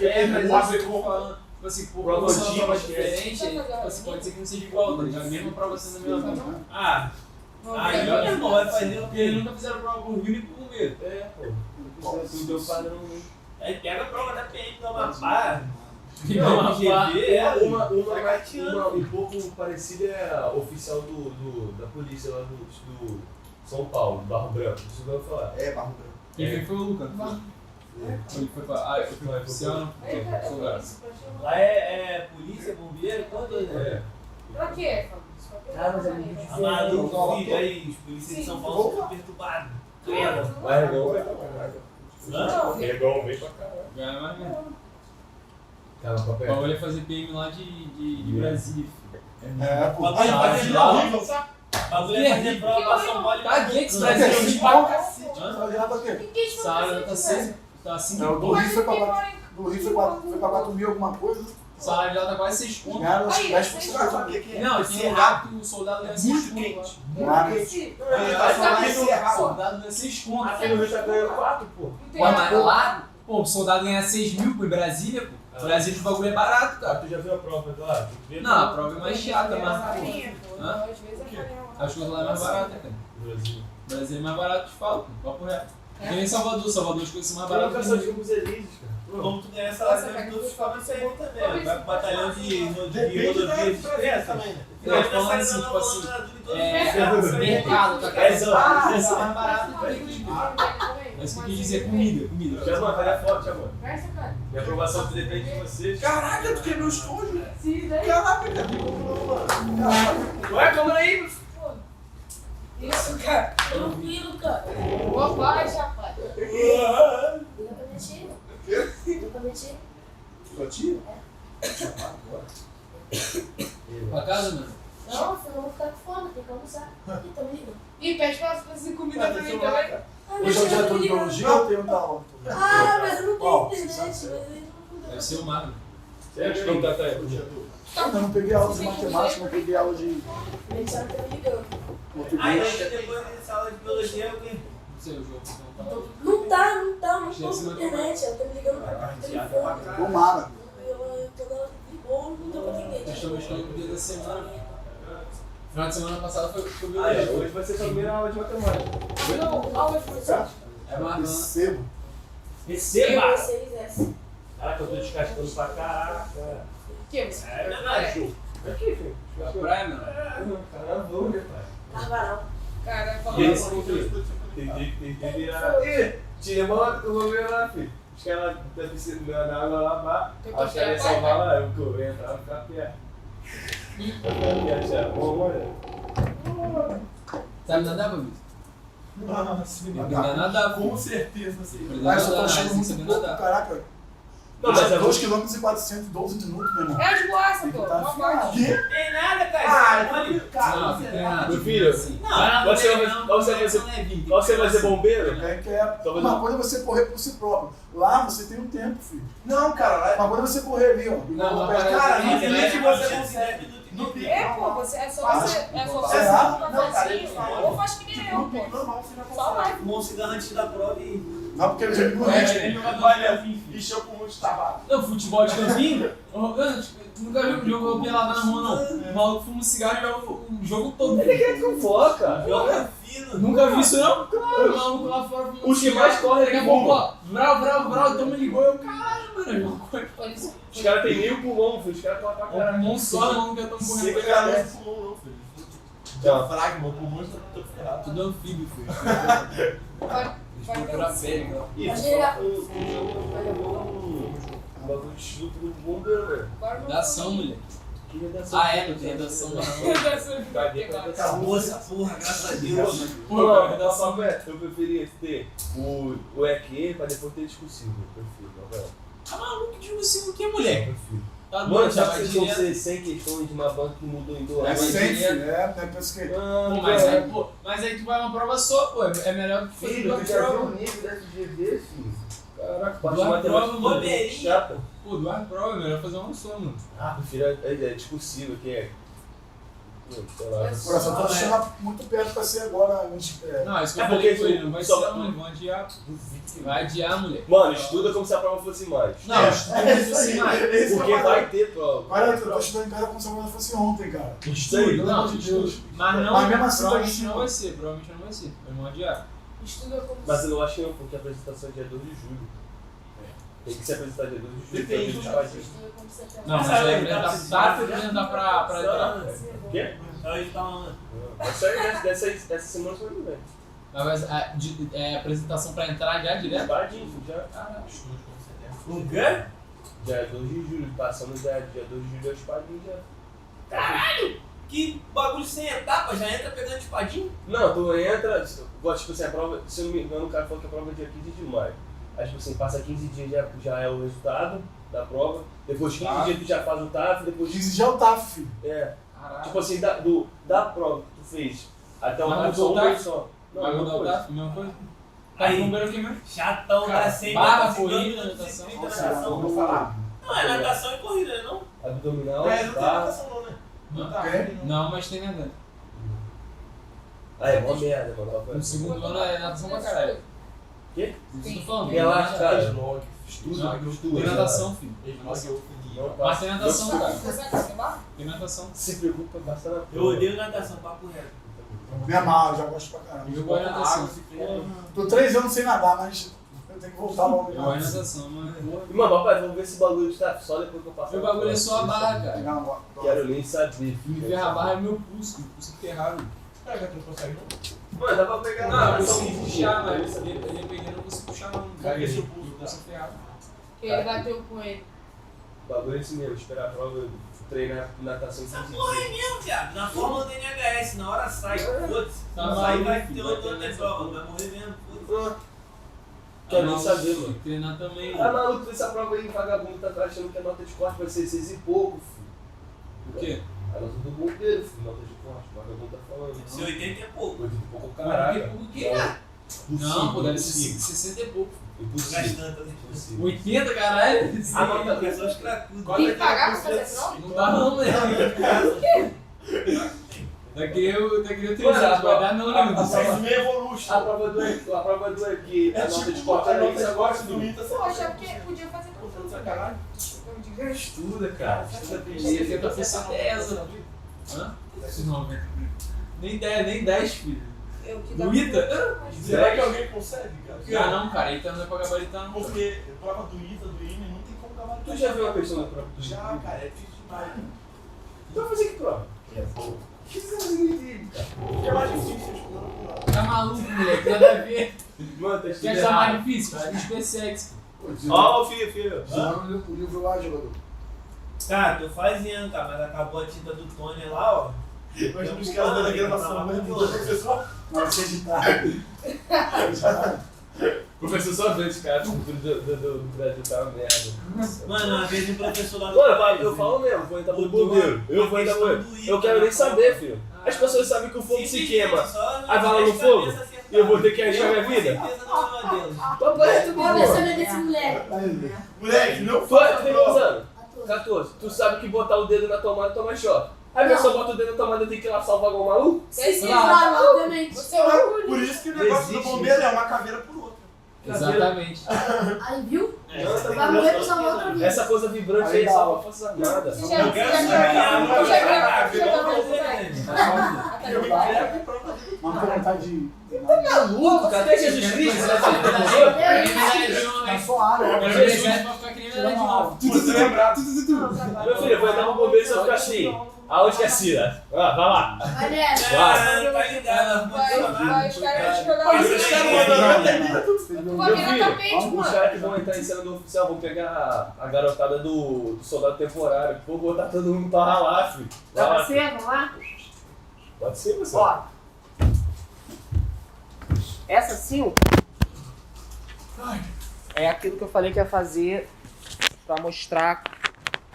Mas eu tô falando, tipo assim, por Prova ser uma de prova time, diferente, tipo assim, pode ser que não seja igual, tá ligado? Mesmo a prova sendo a mesma coisa. Ah, aí meu irmão vai fazer o Porque quê? eles nunca fizeram prova por rio e por bombeiro. Pô. Não deu padrão. Aí pega a prova da PM do Amapá. Que não, uma Uma um pouco parecida é a oficial da polícia lá do São Paulo, Barro Branco. Isso vai falar. É, Barro Branco. Quem foi o Lucas? Ele foi pra. Ah, eu fui oficial, não? Soldado. Lá é polícia, bombeiro, quanto é? Pra quê? Amado, filho, aí, os policiais de São Paulo ficam perturbados. Mas Negão vem pra caralho. Ganha mais mesmo. Tá no O papel. bagulho é fazer PM lá de Brasília. É, pô. Bagulho é fazer prova. Bagulho é fazer prova pra São Paulo e Caguei que esse Brasil. Brasil é de pau, cacete. Vai lá pra quê? Salário tá 6. Tá 5 Não, do Rio foi pra 4 mil alguma coisa. O salário já tá quase 6 contos. Ganharam uns Aí, 10%. Não, e tem lugar que o soldado ganha 6 contos lá. O soldado ganha 6 contos. Aqui no Rio já ganhou 4, pô. Pô, mas lá, pô, o soldado ganha 6 mil, pô, em Brasília, pô. Brasília o bagulho é barato, cara. Tu já viu a prova lá? Não, a prova é mais chata, mas, pô. Hã? Às vezes é farinha. As coisas lá é mais baratas, cara. Brasil. Brasília é mais barato, te falo, pô. Papo reto. Que nem Salvador as coisas são mais Eu nunca baratas. sou de Campos Elíseos, cara. Como tu ganha salário de todos os cabos, isso aí também. Vai pro batalhão de rodovias expressas também, né? Não, falando assim, tipo assim, mercado, tá cara. Isso é mais barato do que aqui. É isso que eu quis dizer, comida. Já mano, é forte, amor. Conversa, cara. Minha aprovação depende de vocês. Caraca, tu quebrou o estúdio? Sim, daí. Caraca, cara. Ué, calma aí. Isso, cara. Tranquilo, cara. Boa paz, rapaz. Liga pra minha tia. Liga pra minha tia. Sua tia? Pra casa, mano? Não, senão eu vou ficar com fome, tem que almoçar. Ih, tá me ligando. E pede pra fazer comida pra mim também. Ah, minha Hoje é o tia dia tá todo me de ligando. biologia, eu tenho da aula. Ah, mas eu não Ó, tenho internet. Mas aí não Deve ser o Marlon. Sério, como tá aí? Eu não peguei aula de matemática, não peguei aula de Minha tia tá me ligando. Aí português. depois dessa aula de biologia, eu Não sei o jogo. Não tá, não Deve tô ser com internet. Ela tá me ligando pro telefone. Tomara. Eu tô dando ligou, não deu pra atender. Nós estamos estudando o dia da semana. Final de semana passada foi Ah, biologia. hoje vai ser sua primeira aula de matemática. Não, aula de professor. É Marlon. Recebo. receba! C6S. Caraca, eu tô descascando pra caraca. O que? Você É verdade. Aqui, filho. A praia, mano. Caramba, vamos ver, pai. Carvalhal. Cara, E falando esse assim. conteúdo? Tem que virar. Ih, tira mão, eu vou ver lá, filho. Os caras da piscina na água lá, pá. Eu Acho que ela ia salvar lá, eu vou entrar, ficar perto. Ficar perto, já. Vamos olhar. Sabe nadar, Fabrício? Nossa, Aprender a nadar, pô. com certeza, assim. Aprender a Ah, eu só tô nadar, achando sem muito saber pouco, nadar. caraca. Não, mas é 2 km e 412 minutos, meu irmão. É de boaça, Tem que pô. estar Uma afiado. parte. Tem nada, cara. Ah, Isso é mole. cara, Não, você treinado. Meu filho, Assim. você vai ser bombeiro? Quem quer. Uma coisa é você correr por si próprio. Lá você tem um tempo, filho. Não, cara, lá Uma coisa é você correr ali, ó. Não, mas Cara, parece não que tem que Você você consegue. consegue. É, pô, você é só você. É só você Será? não Não, cara, fazer eles assim. falam. Ou faz que nem eu, No pico pô. normal você já Só consegue. vai. Fumou um cigarro antes da prova e... Não, porque ele já me conhece. Olha, encheu com muito tabaco. Não, futebol de campinho, tu nunca viu um jogo pelado na rua, não. O maluco fuma um cigarro e joga o jogo todo. Ele quer que eu foca. Joga fino. Nunca vi isso, não? Claro. O maluco lá fora fumando Os que mais correm, daqui a ele pouco, fuma. ó, vrau, então me ligou, eu, caralho, mano, é uma coisa. Por isso. Os caras têm 1000 pulmão, filho. Os caras correm pra O caralho. pulmão só, não que eu tô correndo Seca, pra cara, caralho. não fumou, não, filho. Diafragma, o pulmão está todo ferrado. Tudo anfíbio, filho. Eles procuram a pele, cara. Ih, Pode só ligar. um bagulho de estudo do bombeiro, velho. Redação, mulher. Que redação? Ah, é, não tem redação não. Acabou essa porra, graças a Deus. Pô, Não, cara, redação. eu preferia ter o EQ pra depois ter discursivo. Eu prefiro, Rafael. Tá maluco de você o que, Eu moleque? prefiro. Tá Mano, doido, já sabe que vai vocês vão direto. ser 100 questões de uma banca que mudou em 2 Vai É anos? sempre, direto. né? Não é pensa que... Pô, mas aí tu vai uma prova só, pô. É melhor Filho, que tu já viu prova. o nível da FGV, filho? Caraca, Duas parte de provas, matemática mano. muito chata. Pô, 2 provas, é melhor fazer uma só, mano. Ah, prefiro a discursiva, que é... Sei lá. O coração tá chegando muito perto pra ser agora. Não, isso que eu É falei porque com ele, não vai ser só- não, eles vão adiar. Vai adiar, moleque. Mano, estuda como se a prova fosse mais. Não, estuda isso assim, mais. Porque vai ter prova. Cara, eu tô estudando em casa como se a prova fosse ontem, cara. Isso aí. Pelo Não, amor de Deus. Mas não, Mas mesmo assim, provavelmente tá não vai ser, Eles vão adiar. Estuda como Mas eu não acho que não, porque a apresentação é dia 2 de julho. Tem que se apresentar dia 2 de julho. Depende pra do gente fazer. estuda como você aprende. Não, mas vai apresentar pra entrar. O quê? Aí tá uma. Isso aí, dessa semana foi no velho. Mas é apresentação pra entrar já direto? Badinho, já. Caralho. O quê? Dia 2 de julho, passando dia 2 de julho é espadinho já. Caralho! Que bagulho sem etapa, já entra pegando espadinho? Não, tu entra, tipo assim, a prova, se eu não me engano, o cara falou que a prova é dia 15 de maio. Aí, tipo assim, passa 15 dias já é o resultado da prova, depois 15 dias tu já faz o TAF, depois 15 já é o TAF, filho. É, Caralho. tipo assim, da prova que tu fez até o Mas TAF, mudou só o um TAF? mês só. Vai mudar o coisa. DAF, mesma coisa? Aí, bombeiro aqui mesmo. Chatão, Cara, dá 100 barra, metros, corrida, 50 natação. 30 Nossa, natação. vou falar. Não, é natação e corrida, né, não? Abdominal, É, não tem tá? natação não, né? Não, Tem? não, mas tem nada. Ah, é mó merda, mano. No segundo ano é natação pra caralho. Quê? Isso que eu tô falando. Relaxa, cara. Slog. Tem natação, filho. Não Mas passa. tem natação, cara. Você vai acabar? Tem natação. Se preocupa bastante na prova. Eu odeio natação, papo reto. Me amarro, já gosto pra caramba. Eu gosto de natação. Tô 3 anos sem nadar, mas eu tenho que voltar logo. Eu gosto de natação, mano. E, mano, papai, vamos ver esse bagulho de TAF só depois que eu passar. Meu bagulho é só a barra, cara. Pegar uma- Quero nem saber. Me ver a barra é meu pulso, o pulso ferrado. Cara, que tu não consegue não? Mano, dá pra pegar Não, eu nada. consegui puxar, mas ele pegando eu não consigo puxar não. Cara, esse é o Meu pulso, pulso é ferrado. Que ele bateu com ele. O bagulho é esse mesmo, esperar a prova, treinar natação Essa 15 porra é dias. mesmo, viado. Na fórmula do NHS, na hora sai, foda-se. Tá Não sai, maluco, vai ter filho, outra vai ter nessa prova, porra. vai morrer mesmo, foda-se. Quero nem saber, mano. Tem que treinar também, Ah, mano. maluco, essa prova aí, vagabundo, tá achando que a nota de corte vai ser 6 e pouco, filho. O quê? A nota do bombeiro, filho, nota de corte. O vagabundo tá falando. Se 80 é pouco. 80 e pouco, Mas caralho. o quê, cara? Não, pô, deve ser 60 e pouco. Impossível. Gastando, Impossível. 80, caralho? A nota pessoas cracudas. Tem que pagar pra fazer prova? Não dá não, velho. Daqui eu utilizar, vai dar não, né? Acesso meio evolution. A prova do EQ, a nota de corte era isso agora, do filho. ITA. Poxa, porque podia fazer Tô falando tudo. sacanagem. Estuda, cara. Estuda Ele primeiro. tenta pensar 10, hã? Não, velho. Nem 10, filho. Eu que Do ITA? Será que alguém consegue, cara? Ah, não, cara, ITA não é pra gabaritar, não. Porque prova do ITA, do INE, não tem como gabaritar. Tu já viu uma questão da prova? Já, cara, é difícil demais. Tu vai fazer que prova? O que você vai fazer no ITA, cara? Porque é mais difícil estudando. Tá maluco, moleque, nada a ver. Mano, tá Quer estudando achar mais errado. difícil? Estuda SpaceX. Ó, o filho. O livro lá, jogador. Cara, tô fazendo, cara, mas acabou a tinta do Tony lá, ó. Imagina os caras dando a gravação, mas não professor. Não, você editar. Professor só vê os caras, o futuro do Brasil tá uma merda. Mano, uma vez um professor lá no Mano, eu falo mesmo, vou entrar pro bombeiro. Eu vou entrar pro bombeiro. Eu quero nem saber, filho. As pessoas sabem que o fogo se queima. Aí vai lá no fogo e eu vou ter que arriscar minha vida. Papai, tu Olha o pensamento desse moleque. Moleque, não Tu faz tem quantos anos? 14. Tu sabe que botar o dedo na tomada toma choque. Aí a pessoa bota o dedo na tomada e tem que ir lá salvar igual maluco? Claro, obviamente. Você é orgulho. Por isso que o negócio do Existe bombeiro é uma caveira por outra. Exatamente. Aí, viu? Não, tá Vai morrer por salvar outra vida. essa coisa vibrante aí salva a força armada. Você já Eu me entrego e pronto. Mas com vontade de. Maluco, cara, até Jesus Cristo, né? Na sua área. Quero ver exército pra ficar que nem ela de novo. Você lembrar. Meu filho, eu vou entrar no bombeiro e só ficar assim. Aonde que é Cira? Vai lá. Vai nessa. Tá ligado? Vai, os caras te jogar Mas os caras mandando Tu vai virar tapete, Os mano. caras que vão entrar em cena do oficial, vou pegar a garotada do soldado temporário. Vou botar todo mundo pra ralar, filho. Vai lá, Pode ser? Vamos lá? Pode ser, você. Ó. Essa 5 é aquilo que eu falei que ia fazer para mostrar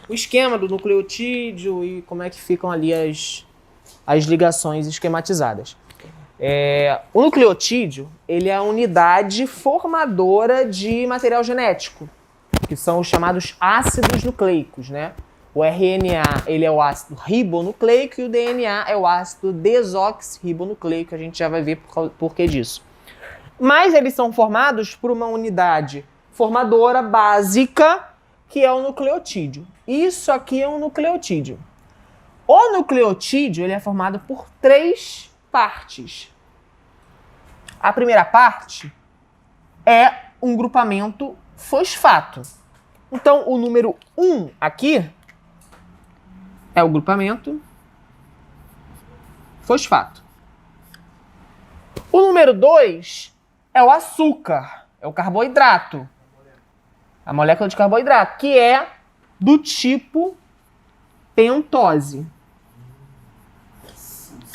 o esquema do nucleotídeo e como é que ficam ali as ligações esquematizadas. O nucleotídeo, ele é a unidade formadora de material genético, que são os chamados ácidos nucleicos, né? O RNA, ele é o ácido ribonucleico e o DNA é o ácido desoxirribonucleico, a gente já vai ver por que disso. Mas eles são formados por uma unidade formadora básica, que é o nucleotídeo. Isso aqui é um nucleotídeo. O nucleotídeo, ele é formado por 3 partes. A primeira parte é um grupamento fosfato. Então, o número 1 aqui é o grupamento fosfato. O número 2 é o açúcar, é o carboidrato. A molécula de carboidrato, que é do tipo pentose.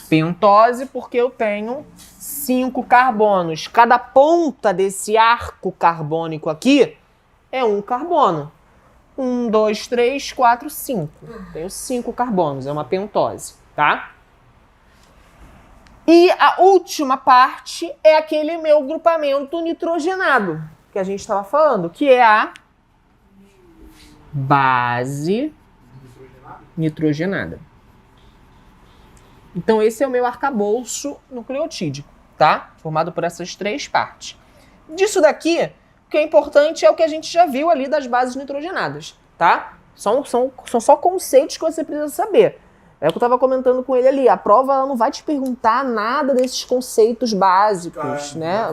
Pentose porque eu tenho 5 carbonos. Cada ponta desse arco carbônico aqui é um carbono. 1, 2, 3, 4, 5. Tenho 5 carbonos, é uma pentose, tá? E a última parte é aquele meu grupamento nitrogenado, que a gente estava falando, que é a base nitrogenada. Então esse é o meu arcabouço nucleotídico, tá? Formado por essas 3 partes. Disso daqui, o que é importante é o que a gente já viu ali das bases nitrogenadas, tá? São só conceitos que você precisa saber. É o que eu estava comentando com ele ali. A prova ela não vai te perguntar nada desses conceitos básicos, né?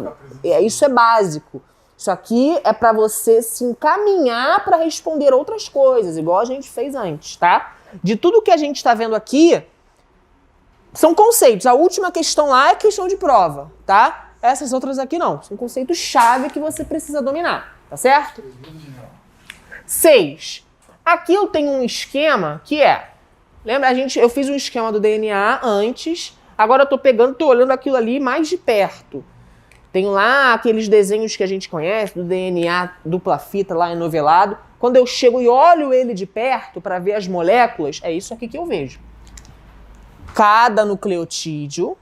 Isso é básico. Isso aqui é para você se encaminhar para responder outras coisas, igual a gente fez antes, tá? De tudo que a gente está vendo aqui, são conceitos. A última questão lá é questão de prova, tá? Essas outras aqui não. São conceitos-chave que você precisa dominar, tá certo? 6. Aqui eu tenho um esquema que é... Lembra? Eu fiz um esquema do DNA antes, agora eu tô olhando aquilo ali mais de perto. Tenho lá aqueles desenhos que a gente conhece, do DNA dupla fita lá enovelado. Quando eu chego e olho ele de perto para ver as moléculas, é isso aqui que eu vejo. Cada nucleotídeo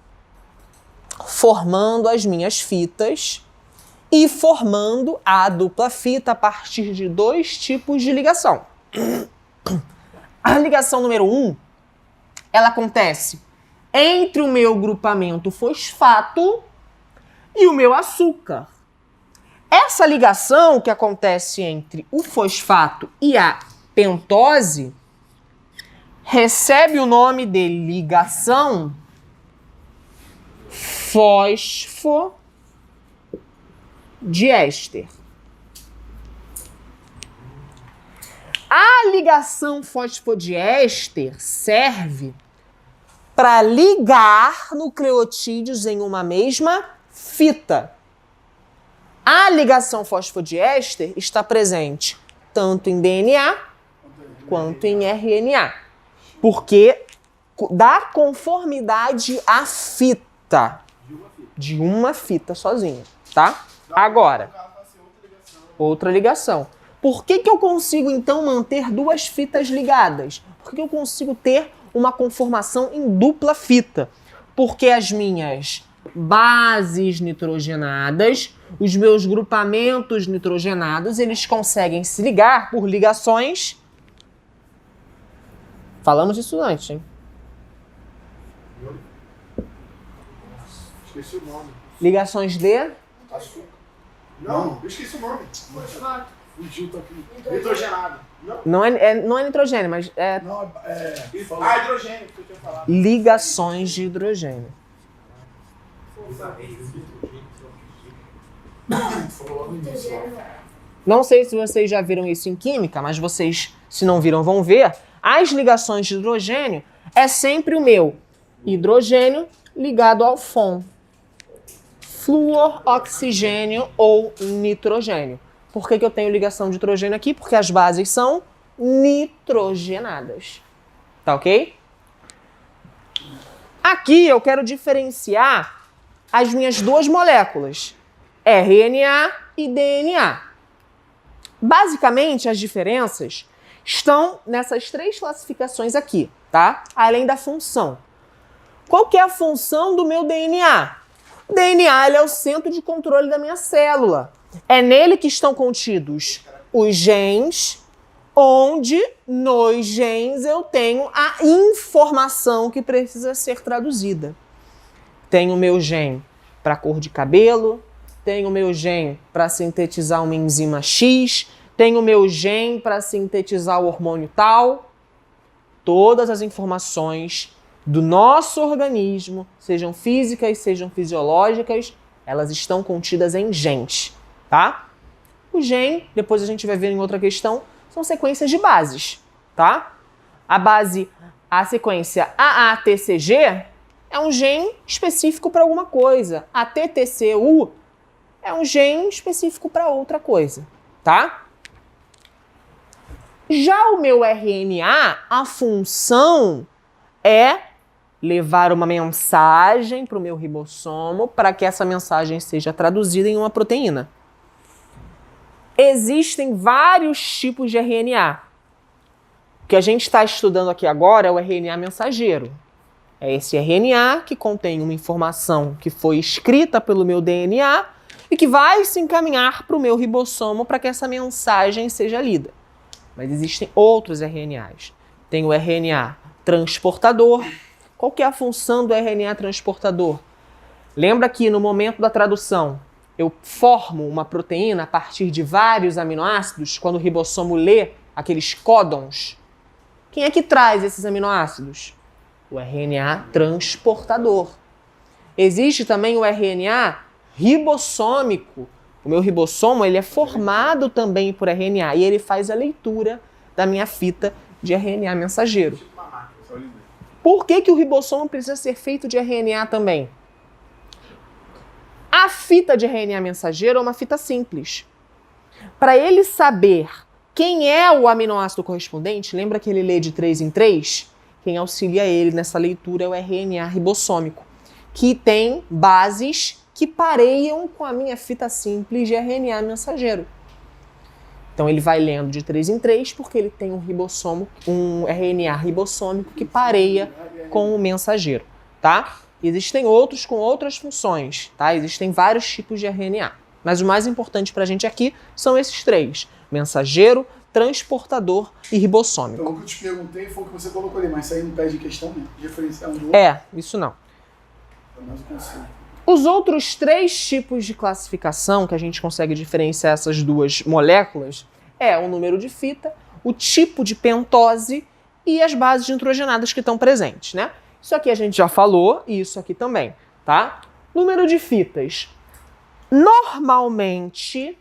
formando as minhas fitas e formando a dupla fita a partir de 2 tipos de ligação. A ligação número 1, ela acontece entre o meu grupamento fosfato e o meu açúcar. Essa ligação que acontece entre o fosfato e a pentose recebe o nome de ligação fosfodiéster. A ligação fosfodiéster serve para ligar nucleotídeos em uma mesma fita. A ligação fosfodiéster está presente tanto em DNA quanto em RNA, porque dá conformidade à fita, de uma fita sozinha, tá? Agora, outra ligação. Por que eu consigo, então, manter 2 fitas ligadas? Por que eu consigo ter uma conformação em dupla fita? Porque as minhas bases nitrogenadas, os meus grupamentos nitrogenados, eles conseguem se ligar por ligações... Falamos disso antes, hein? Esqueci o nome. Ligações de... Açúcar. Não, eu esqueci o nome. Fugiu, tá aqui. Nitrogenado. Não é nitrogênio, mas é Não, Hidrogênio, que eu tinha falado. ligações de hidrogênio. Não sei se vocês já viram isso em química, mas vocês, se não viram, vão ver. As ligações de hidrogênio, é sempre o meu hidrogênio ligado ao FON. Flúor, oxigênio ou nitrogênio. Por que eu tenho ligação de hidrogênio aqui? Porque as bases são nitrogenadas. Tá ok? Aqui eu quero diferenciar as minhas duas moléculas, RNA e DNA. Basicamente, as diferenças estão nessas três classificações aqui, tá? Além da função. Qual que é a função do meu DNA? O DNA ele é o centro de controle da minha célula. É nele que estão contidos os genes, onde nos genes eu tenho a informação que precisa ser traduzida. Tenho o meu gene para cor de cabelo, tenho o meu gene para sintetizar uma enzima X, tenho o meu gene para sintetizar o hormônio tal. Todas as informações do nosso organismo, sejam físicas, sejam fisiológicas, elas estão contidas em genes, tá? O gene, depois a gente vai ver em outra questão, são sequências de bases, tá? A sequência AATCG é um gene específico para alguma coisa. A TTCU é um gene específico para outra coisa, tá? Já o meu RNA, a função é levar uma mensagem para o meu ribossomo para que essa mensagem seja traduzida em uma proteína. Existem vários tipos de RNA. O que a gente está estudando aqui agora é o RNA mensageiro. É esse RNA que contém uma informação que foi escrita pelo meu DNA e que vai se encaminhar para o meu ribossomo para que essa mensagem seja lida. Mas existem outros RNAs. Tem o RNA transportador. Qual que é a função do RNA transportador? Lembra que no momento da tradução eu formo uma proteína a partir de vários aminoácidos quando o ribossomo lê aqueles códons? Quem é que traz esses aminoácidos? O RNA transportador. Existe também o RNA ribossômico. O meu ribossomo ele é formado também por RNA e ele faz a leitura da minha fita de RNA mensageiro. Por que o ribossomo precisa ser feito de RNA também? A fita de RNA mensageiro é uma fita simples. Para ele saber quem é o aminoácido correspondente, lembra que ele lê de 3 em 3? Quem auxilia ele nessa leitura é o RNA ribossômico, que tem bases que pareiam com a minha fita simples de RNA mensageiro. Então ele vai lendo de 3 em 3 porque ele tem um RNA ribossômico que pareia com o mensageiro, tá? Existem outros com outras funções, tá? Existem vários tipos de RNA. Mas o mais importante pra gente aqui são esses três: mensageiro, transportador e ribossômico. Então o que eu te perguntei foi o que você colocou ali, mas isso aí não pede questão, né? Diferenciar um do outro. É, isso não. É mais o conceito. Os outros três tipos de classificação que a gente consegue diferenciar essas duas moléculas é o número de fita, o tipo de pentose e as bases nitrogenadas que estão presentes, né? Isso aqui a gente já falou e isso aqui também, tá? Número de fitas. Normalmente,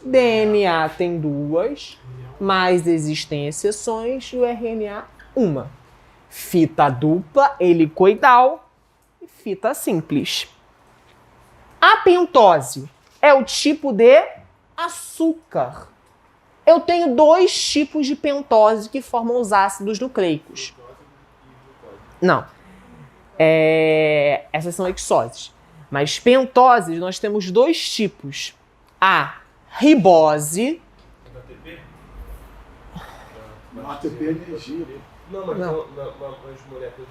DNA tem 2, mas existem exceções e o RNA uma. Fita dupla, helicoidal e fita simples. A pentose é o tipo de açúcar. Eu tenho 2 tipos de pentose que formam os ácidos nucleicos. Não. Essas são hexoses. Mas pentoses nós temos 2 tipos. A ribose. ATP é energia. Não, mas Não. as moléculas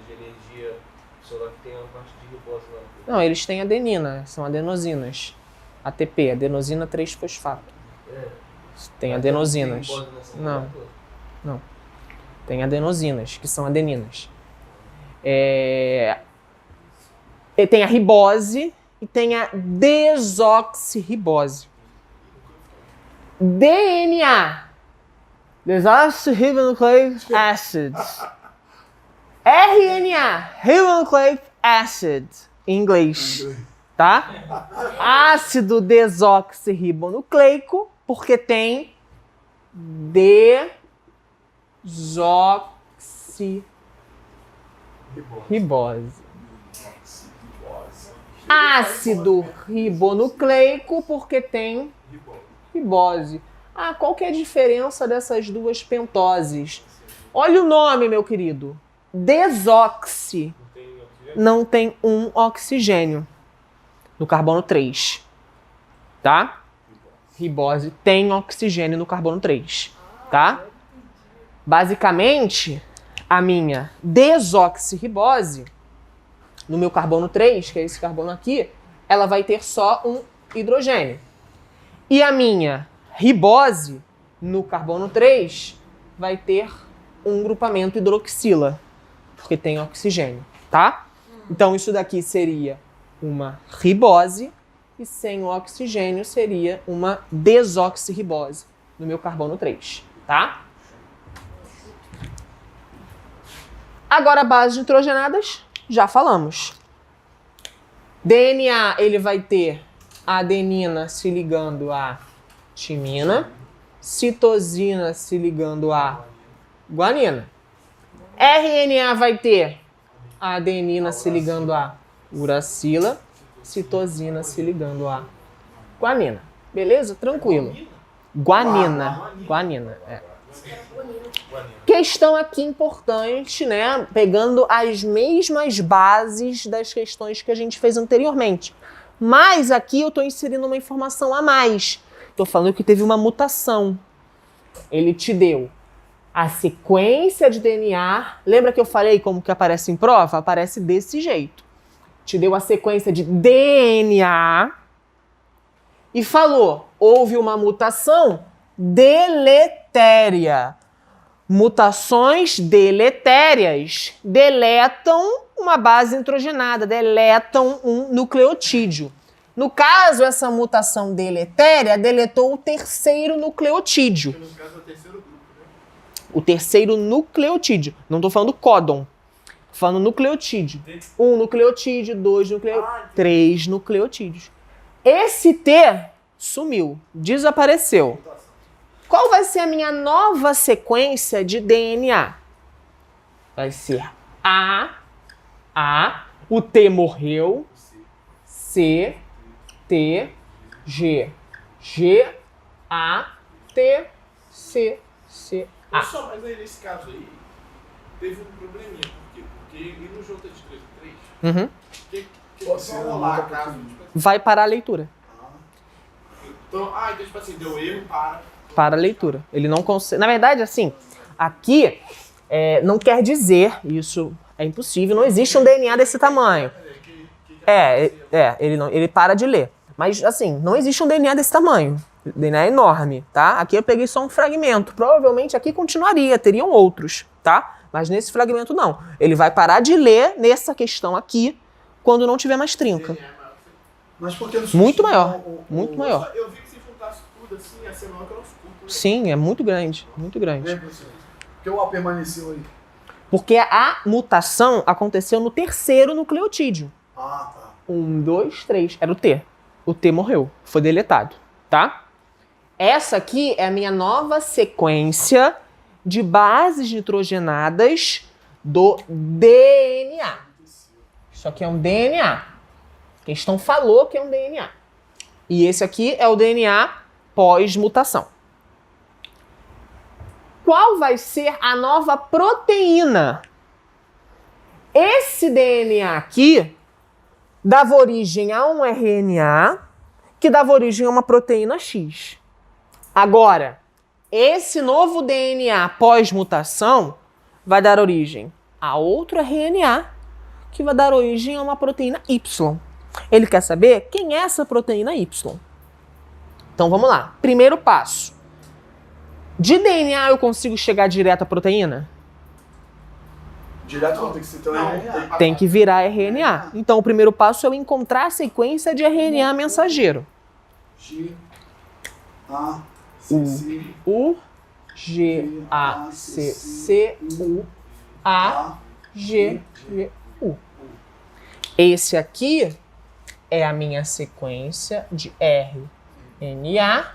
de energia solar que tem uma parte de ribose lá. Não, eles têm adenina, são adenosinas. ATP, adenosina 3-fosfato. Tem adenosinas. Tem ribose nessa Não. molécula? Não. Tem adenosinas, que são adeninas. E tem a ribose e tem a desoxirribose. DNA. Desoxyribonucleic acids. RNA. Ribonucleic acid. Em inglês. Tá? Ácido desoxirribonucleico, porque tem Desoxirribose. Ácido ribonucleico porque tem ribose. Ah, qual que é a diferença dessas duas pentoses? Olha o nome, meu querido. Desoxi. Não tem um oxigênio no carbono 3. Tá? Ribose tem oxigênio no carbono 3. Tá? Basicamente, a minha desoxirribose, no meu carbono 3, que é esse carbono aqui, ela vai ter só um hidrogênio. E a minha ribose, no carbono 3, vai ter um grupamento hidroxila, porque tem oxigênio, tá? Então isso daqui seria uma ribose e sem o oxigênio seria uma desoxirribose no meu carbono 3, tá? Agora bases nitrogenadas, já falamos. DNA, ele vai ter a adenina se ligando à timina, citosina se ligando à guanina. RNA vai ter a adenina se ligando à uracila, citosina se ligando à guanina. Beleza? Tranquilo. Guanina. Guanina, é. Questão aqui importante, né? Pegando as mesmas bases das questões que a gente fez anteriormente. Mas aqui eu estou inserindo uma informação a mais. Estou falando que teve uma mutação. Ele te deu a sequência de DNA. Lembra que eu falei como que aparece em prova? Aparece desse jeito. Te deu a sequência de DNA e falou, houve uma mutação deletéria. Mutações deletérias deletam uma base nitrogenada, deletam um nucleotídeo. No caso, essa mutação deletéria deletou o terceiro nucleotídeo. No caso, é o terceiro grupo, né? O terceiro nucleotídeo. Não estou falando códon. Estou falando nucleotídeo. 1 nucleotídeo, 2 nucleotídeos, 3 nucleotídeos. Esse T sumiu, desapareceu. Qual vai ser a minha nova sequência de DNA? Vai ser A, o T morreu, C, T, G, G, A, T, C, C, A. Só, mas aí nesse caso aí, teve um probleminha. Porque ele não junta de 3 em 3. Uhum. Que vai rolar caso? Vai parar a leitura. Então, tipo assim, deu erro, para a leitura. Ele não consegue... Na verdade, assim, aqui não quer dizer, isso é impossível, não existe um DNA desse tamanho. Ele para de ler. Mas, assim, não existe um DNA desse tamanho. O DNA é enorme, tá? Aqui eu peguei só um fragmento. Provavelmente aqui continuaria, teriam outros, tá? Mas nesse fragmento não. Ele vai parar de ler nessa questão aqui quando não tiver mais trinca. Mas por que muito maior, muito maior. Eu vi que se juntasse tudo assim, ia ser maior que o nosso corpo. Sim, é muito grande, muito grande. Por que o A permaneceu aí? Porque a mutação aconteceu no terceiro nucleotídeo. Ah, tá. 1, 2, 3. Era o T. O T morreu, foi deletado, tá? Essa aqui é a minha nova sequência de bases nitrogenadas do DNA. Isso aqui é um DNA. A questão falou que é um DNA. E esse aqui é o DNA pós-mutação. Qual vai ser a nova proteína? Esse DNA aqui dava origem a um RNA que dava origem a uma proteína X. Agora, esse novo DNA pós-mutação vai dar origem a outro RNA que vai dar origem a uma proteína Y. Ele quer saber quem é essa proteína Y. Então vamos lá. Primeiro passo. De DNA eu consigo chegar direto à proteína? Direto não, tem que ser então RNA. Tem que virar RNA. Então o primeiro passo é eu encontrar a sequência de RNA mensageiro. G, A, C, C, U, G, A, C, C, U, A, G, G, U. Esse aqui é a minha sequência de RNA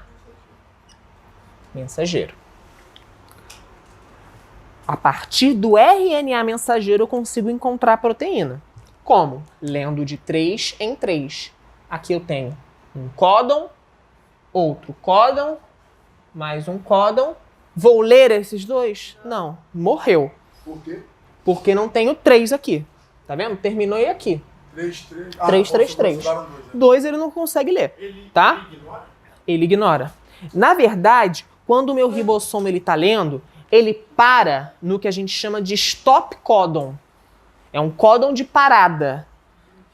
mensageiro. A partir do RNA mensageiro eu consigo encontrar a proteína. Como? Lendo de 3 em 3. Aqui eu tenho um códon, outro códon, mais um códon. Vou ler esses dois? Não, morreu. Por quê? Porque não tenho 3 aqui. Tá vendo? Terminou aí aqui. 3. 3, 3, 3. 2 ele não consegue ler, tá? Ele ignora. Na verdade, quando o meu ribossomo ele tá lendo, ele para no que a gente chama de stop códon. É um códon de parada.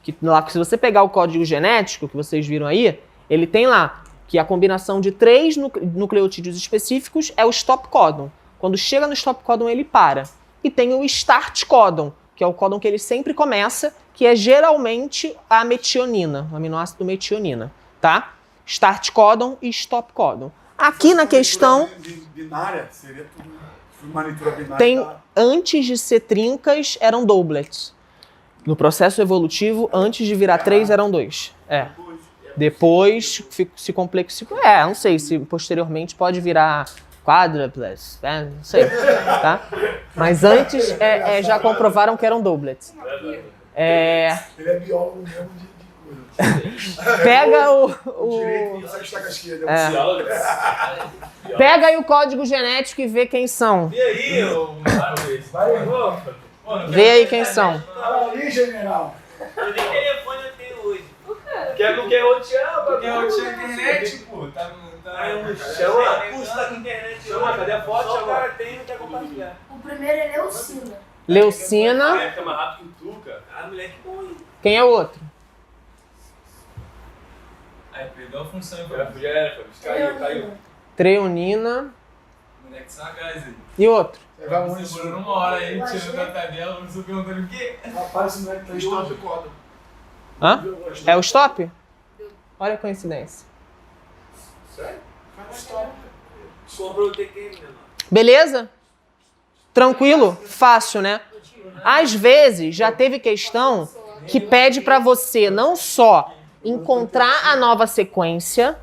Que lá, se você pegar o código genético que vocês viram aí, ele tem lá que a combinação de 3 nucleotídeos específicos é o stop códon. Quando chega no stop códon, ele para. E tem o start códon, que é o códon que ele sempre começa, que é geralmente a metionina, o aminoácido metionina, tá? Start códon e stop códon. Aqui na questão... Binária, seria tudo uma leitura binária. Tem, antes de ser trincas, eram doublets. No processo evolutivo, antes de virar 3, eram 2. É. Depois se complexificou. Não sei se posteriormente pode virar quádruplas, não sei, tá? Mas antes já comprovaram que eram doublets. Ele é biólogo mesmo de coisa. Pega Pega aí o código genético e vê quem são. E aí, Vê aí quem são. Fala aí, general. Eu nem telefone eu tenho hoje. Não quer rotear, Porque eu tinha internet, pô. Chama. Curso da internet. Chama, cadê a foto? Só o cara tem e não quer compartilhar. O primeiro é Leucina. Leucina. Fica mais rápido que tu, cara. Ah, moleque bom, hein? Quem é o outro? Aí, perdeu a função, Já era, caiu. Treonina. Moleque sagaz aí. E outro? Você demorou uma hora aí, tirando da tabela, não sei perguntando o quê. Rapaz, esse moleque tá Stop códon. Hã? É o stop? Olha a coincidência. Sério? Stop. Comprou o TQM, meu irmão. Beleza? Tranquilo? Fácil, né? Às vezes, já teve questão que pede para você não só encontrar a nova sequência,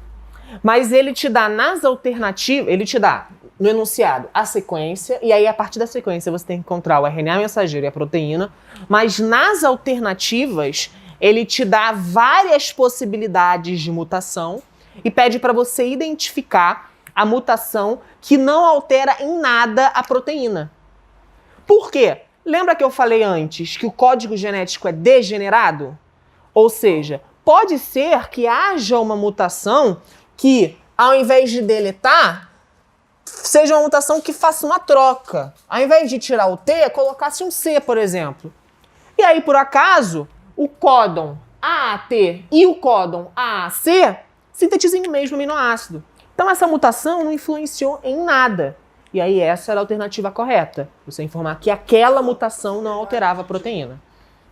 mas ele te dá nas alternativas, ele te dá no enunciado a sequência, e aí a partir da sequência você tem que encontrar o RNA mensageiro e a proteína, mas nas alternativas ele te dá várias possibilidades de mutação e pede para você identificar a mutação que não altera em nada a proteína. Por quê? Lembra que eu falei antes que o código genético é degenerado? Ou seja, pode ser que haja uma mutação que, ao invés de deletar, seja uma mutação que faça uma troca. Ao invés de tirar o T, colocasse um C, por exemplo. E aí, por acaso, o códon AAT e o códon AAC sintetizam o mesmo aminoácido. Então, essa mutação não influenciou em nada. E aí, essa era a alternativa correta. Você informar que aquela mutação não alterava a proteína.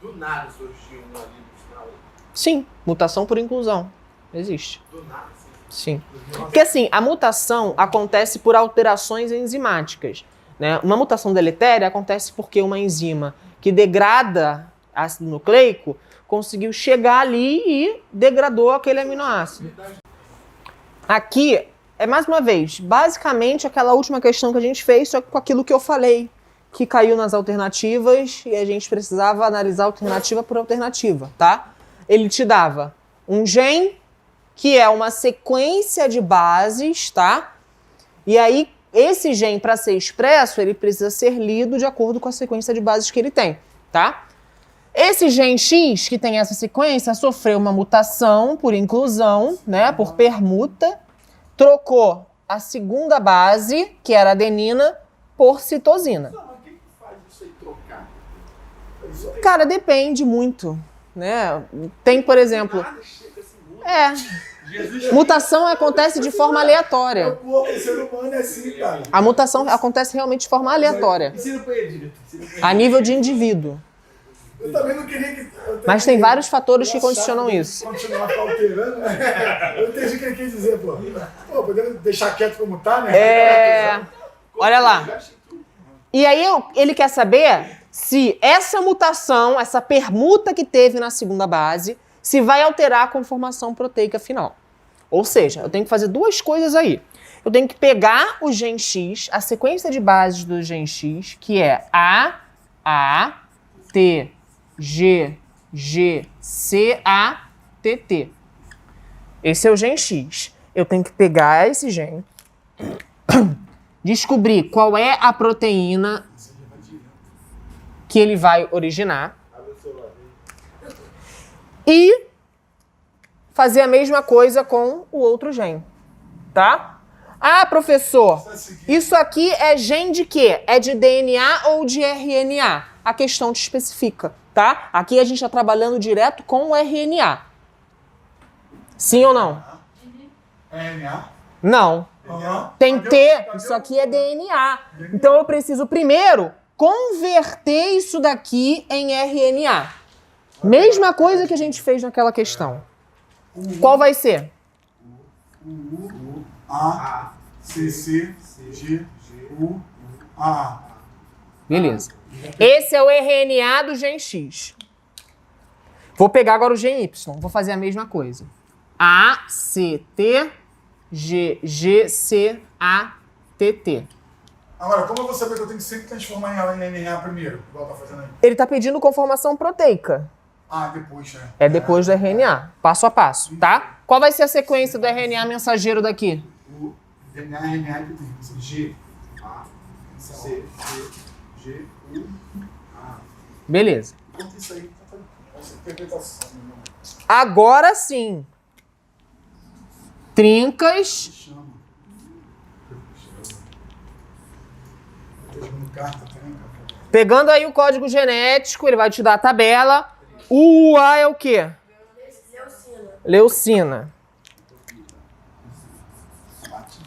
Do nada surgiu um ali no final. Sim, mutação por inclusão. Existe. Do nada, assim. Sim. Porque assim, a mutação acontece por alterações enzimáticas, né? Uma mutação deletéria acontece porque uma enzima que degrada ácido nucleico conseguiu chegar ali e degradou aquele aminoácido. Aqui, mais uma vez, basicamente aquela última questão que a gente fez, só com aquilo que eu falei, que caiu nas alternativas e a gente precisava analisar alternativa por alternativa, tá? Ele te dava um gene, que é uma sequência de bases, tá? E aí, esse gene, para ser expresso, ele precisa ser lido de acordo com a sequência de bases que ele tem, tá? Esse gene X, que tem essa sequência, sofreu uma mutação por inclusão, né? Por permuta, trocou a segunda base, que era adenina, por citosina. Mas o que faz isso aí trocar? Cara, depende muito, né? Tem, por exemplo... Nada chega assim, muda. Mutação acontece de forma aleatória. O corpo do ser humano é assim, cara. A mutação acontece realmente de forma aleatória, Ensina pra ele, diretor. a nível de indivíduo. Eu também não queria que... Mas tem vários fatores que condicionam isso. Continuar alterando, né? Eu entendi o que ele quis dizer, pô. Pô, podemos deixar quieto como tá, né? Olha lá. E aí ele quer saber se essa mutação, essa permuta que teve na segunda base, se vai alterar a conformação proteica final. Ou seja, eu tenho que fazer duas coisas aí. Eu tenho que pegar o gen X, a sequência de bases do gen X, que é A, T, G, G, C, A, T, T. Esse é o gen X. Eu tenho que pegar esse gen, descobrir qual é a proteína que ele vai originar e fazer a mesma coisa com o outro gen, tá? Ah, professor, isso aqui é gen de quê? É de DNA ou de RNA? A questão te especifica, tá? Aqui a gente está trabalhando direto com o RNA. Sim ou não? RNA? Não. Tem T, isso aqui é DNA. Então eu preciso primeiro converter isso daqui em RNA. Mesma coisa que a gente fez naquela questão. Qual vai ser? A, C, C, G, U, A. Beleza. Esse é o RNA do gen X. Vou pegar agora o gen Y. Vou fazer a mesma coisa. A, C, T, G, G, C, A, T, T. Agora, como eu vou saber que eu tenho que sempre transformar ela em RNA primeiro? Igual tá fazendo aí. Ele está pedindo conformação proteica. Ah, depois, né? É depois do RNA. Passo a passo, tá? Qual vai ser a sequência do RNA mensageiro daqui? O DNA, RNA e proteína. G, A, C, G, U, A. Beleza. Conta isso aí. Essa interpretação, meu irmão. Agora sim. Trincas. Chama. Tô jogando carta, tranca. Pegando aí o código genético, ele vai te dar a tabela. O UA é o quê? Leucina.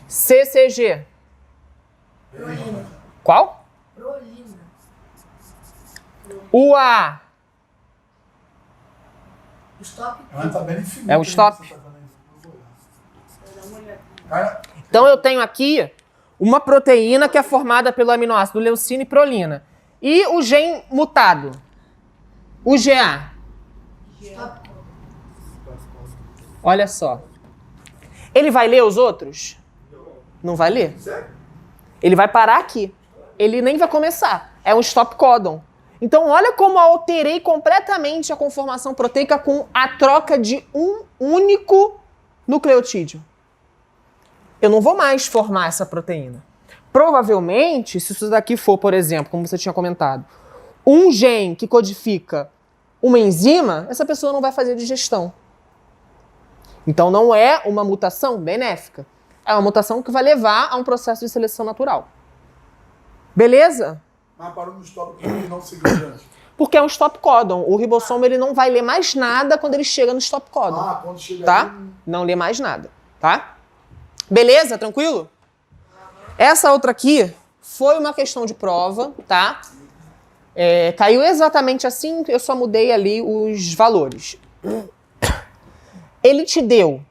CCG. Prolina. Qual? Prolina. UA. O stop. Ela tá bem infinita. É o stop. Você tá vendo aí? Eu vou olhar. Dá uma olhada. Cara, Então eu tenho aqui uma proteína que é formada pelo aminoácido leucina e prolina. E o gen mutado? O GA. Stop. Olha só. Ele vai ler os outros? Não vai ler. Ele vai parar aqui. Ele nem vai começar. É um stop codon. Então olha como eu alterei completamente a conformação proteica com a troca de um único nucleotídeo. Eu não vou mais formar essa proteína. Provavelmente, se isso daqui for, por exemplo, como você tinha comentado, um gene que codifica uma enzima, essa pessoa não vai fazer digestão. Então não é uma mutação benéfica. É uma mutação que vai levar a um processo de seleção natural. Beleza? mas parou no stop porque ele não seguiu adiante. Porque é um stop codon. O ribossomo ele não vai ler mais nada quando ele chega no stop codon. Ah, quando chega Tá? aí... Não lê mais nada. Tá? Beleza? Tranquilo? Essa outra aqui foi uma questão de prova, tá? Caiu exatamente assim, eu só mudei ali os valores. Ele te deu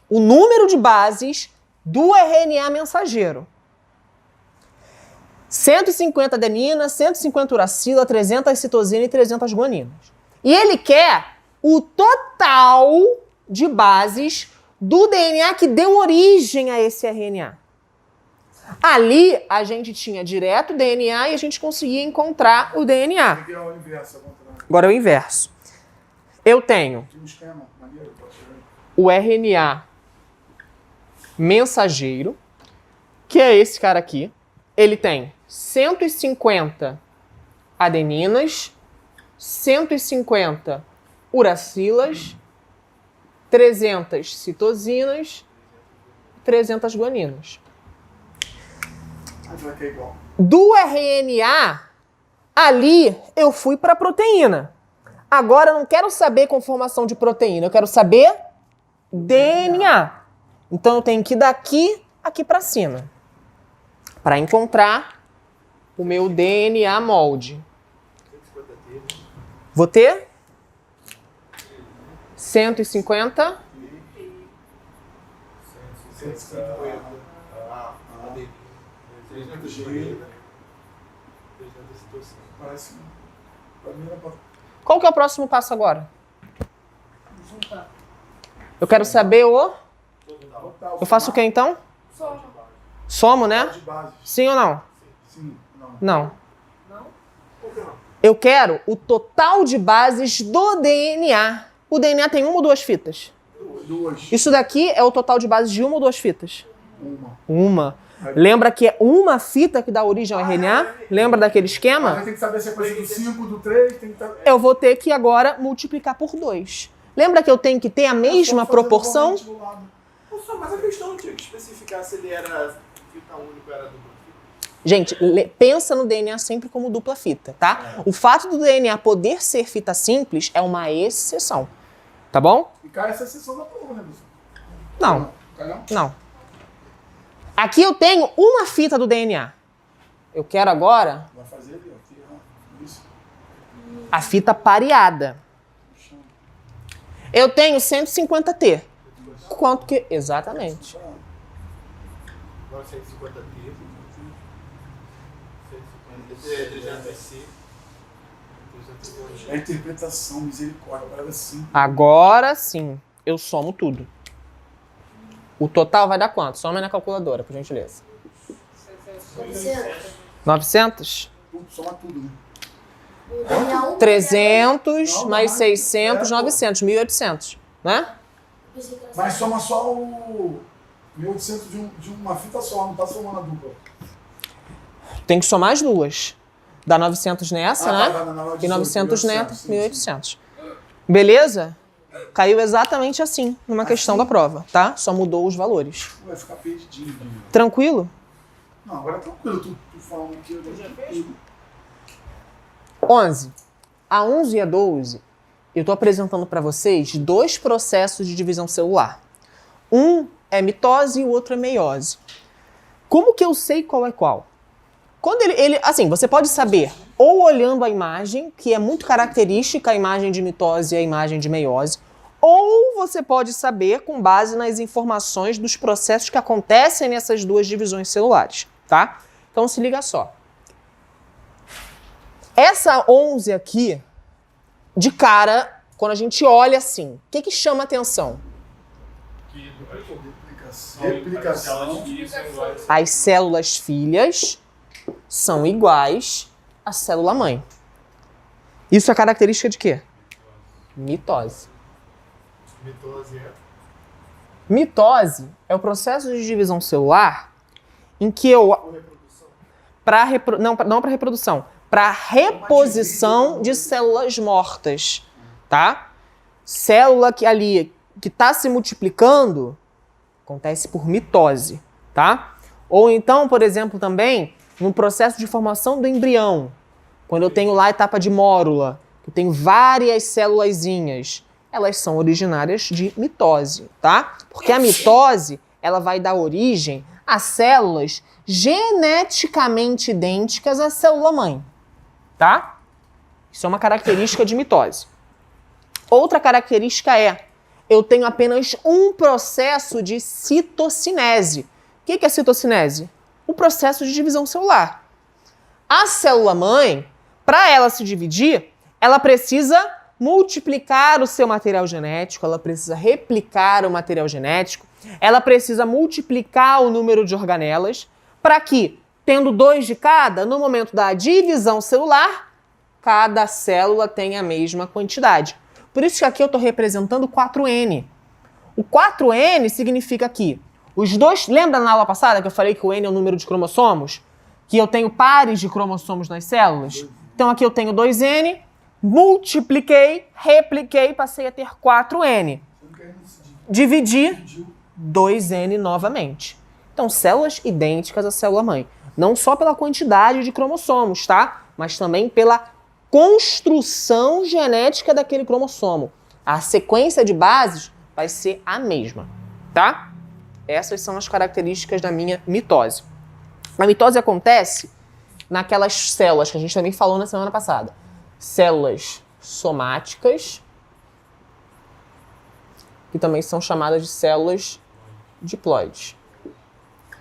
o número de bases do RNA mensageiro. 150 adenina, 150 uracila, 300 citosina e 300 guaninas. E ele quer o total de bases do DNA que deu origem a esse RNA. Ali, a gente tinha direto o DNA e a gente conseguia encontrar o DNA. Aqui é o inverso, ao contrário. Agora é o inverso. Eu tenho Tem um esquema maneiro, pode tirar aí. o RNA mensageiro, que é esse cara aqui. Ele tem 150 adeninas, 150 uracilas, 300 citosinas, 300 guaninas. Ah, vai que é igual. Do RNA, ali eu fui para a proteína. Agora eu não quero saber conformação de proteína, eu quero saber DNA. Então eu tenho que ir daqui aqui para cima para encontrar o meu DNA molde. Vou ter 150 Parece... Pra mim era pra... Qual que é o próximo passo agora? Eu quero saber o Eu faço o que então? Somo, né? De base. Sim ou não? Sim, não. Não. Não? Eu quero o total de bases do DNA. O DNA tem uma ou duas fitas? Duas. Isso daqui é o total de bases de uma ou duas fitas? Uma. Uma. Lembra que é uma fita que dá origem ao RNA? Lembra daquele esquema? Mas tem que saber a sequência do 5, do 3, tem que estar... Eu vou ter que agora multiplicar por 2. Lembra que eu tenho que ter a mesma proporção? Mas a questão não tinha que especificar se ele era fita única ou era dupla fita. Gente, pensa no DNA sempre como dupla fita, tá? O fato do DNA poder ser fita simples é uma exceção, tá bom? E cai essa exceção da prova, né, Wilson? Não, Cai não? não. Aqui eu tenho uma fita do DNA. Eu quero agora Vai fazer ali, ó. Aqui, ó. Isso. a fita pareada. Eu tenho 150T. Quanto que... Exatamente. Agora 150 T. 150 300C. É a interpretação, misericórdia, uma parada assim. Agora sim, eu somo tudo. O total vai dar quanto? Soma na calculadora, por gentileza. 900? Tudo, soma tudo, né? 300 Não, mais não, 600, é, 900, 1.800, né? Mas soma só o 1800 de uma fita só, não tá somando a dupla. Tem que somar as duas. Dá 900 nessa, né? Não, E 900 nessa, sim, 1.800. Beleza? Caiu exatamente assim, numa questão da prova, tá? Só mudou os valores. Vai ficar perdidinho. Tranquilo? Não, agora é tranquilo, tu falando aqui. Eu já fiz. 11. A 11 e a 12, eu estou apresentando para vocês dois processos de divisão celular. Um é mitose e o outro é meiose. Como que eu sei qual é qual? Quando assim, você pode saber ou olhando a imagem, que é muito característica a imagem de mitose e a imagem de meiose, ou você pode saber com base nas informações dos processos que acontecem nessas duas divisões celulares, tá? Então se liga só. Essa 11 aqui, de cara, quando a gente olha assim, o que chama atenção? Replicação. As células filhas são iguais à célula mãe. Isso é característica de quê? Mitose. Mitose é o processo de divisão celular em que eu... Não para reprodução. Para reposição de células mortas, tá? Célula que ali que está se multiplicando acontece por mitose, tá? Ou então, por exemplo, também no processo de formação do embrião, quando eu tenho lá a etapa de mórula, eu tenho várias célulazinhas, elas são originárias de mitose, tá? Porque a mitose, ela vai dar origem a células geneticamente idênticas à célula mãe. Tá? Isso é uma característica de mitose. Outra característica é, eu tenho apenas um processo de citocinese. O que é citocinese? O processo de divisão celular. A célula-mãe, para ela se dividir, ela precisa multiplicar o seu material genético, ela precisa replicar o material genético, ela precisa multiplicar o número de organelas, para que, tendo 2 de cada, no momento da divisão celular, cada célula tem a mesma quantidade. Por isso que aqui eu estou representando 4N. O 4N significa que os dois... Lembra na aula passada que eu falei que o N é o número de cromossomos? Que eu tenho pares de cromossomos nas células? Então aqui eu tenho 2N, multipliquei, repliquei, passei a ter 4N. Dividi 2N novamente. Então, células idênticas à célula-mãe. Não só pela quantidade de cromossomos, tá? Mas também pela construção genética daquele cromossomo. A sequência de bases vai ser a mesma, tá? Essas são as características da minha mitose. A mitose acontece naquelas células que a gente também falou na semana passada. Células somáticas, que também são chamadas de células diploides.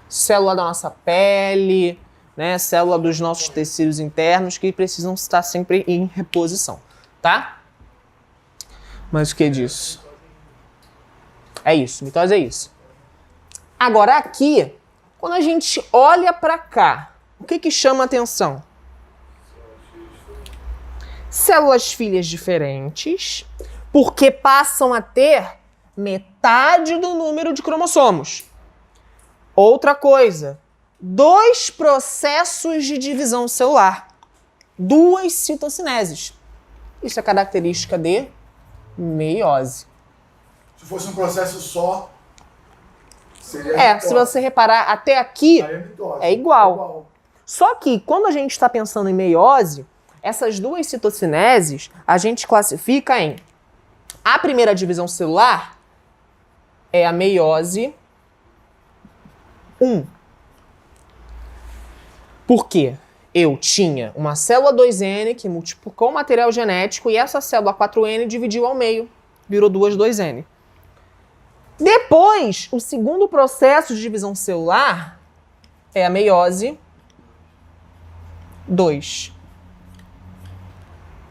Célula da nossa pele, né? Célula dos nossos tecidos internos que precisam estar sempre em reposição, tá? Mas o que disso? É isso, mitose é isso. Agora aqui, quando a gente olha para cá, o que chama atenção? Células filhas diferentes, porque passam a ter metade do número de cromossomos. Outra coisa, 2 processos de divisão celular, 2 citocineses. Isso é característica de meiose. Se fosse um processo só, seria se você reparar, até aqui é igual. Só que quando a gente está pensando em meiose, essas 2 citocineses a gente classifica em a primeira divisão celular é a meiose 1. Por quê? Eu tinha uma célula 2N que multiplicou o material genético e essa célula 4N dividiu ao meio, virou 2N. Depois, o segundo processo de divisão celular é a meiose 2.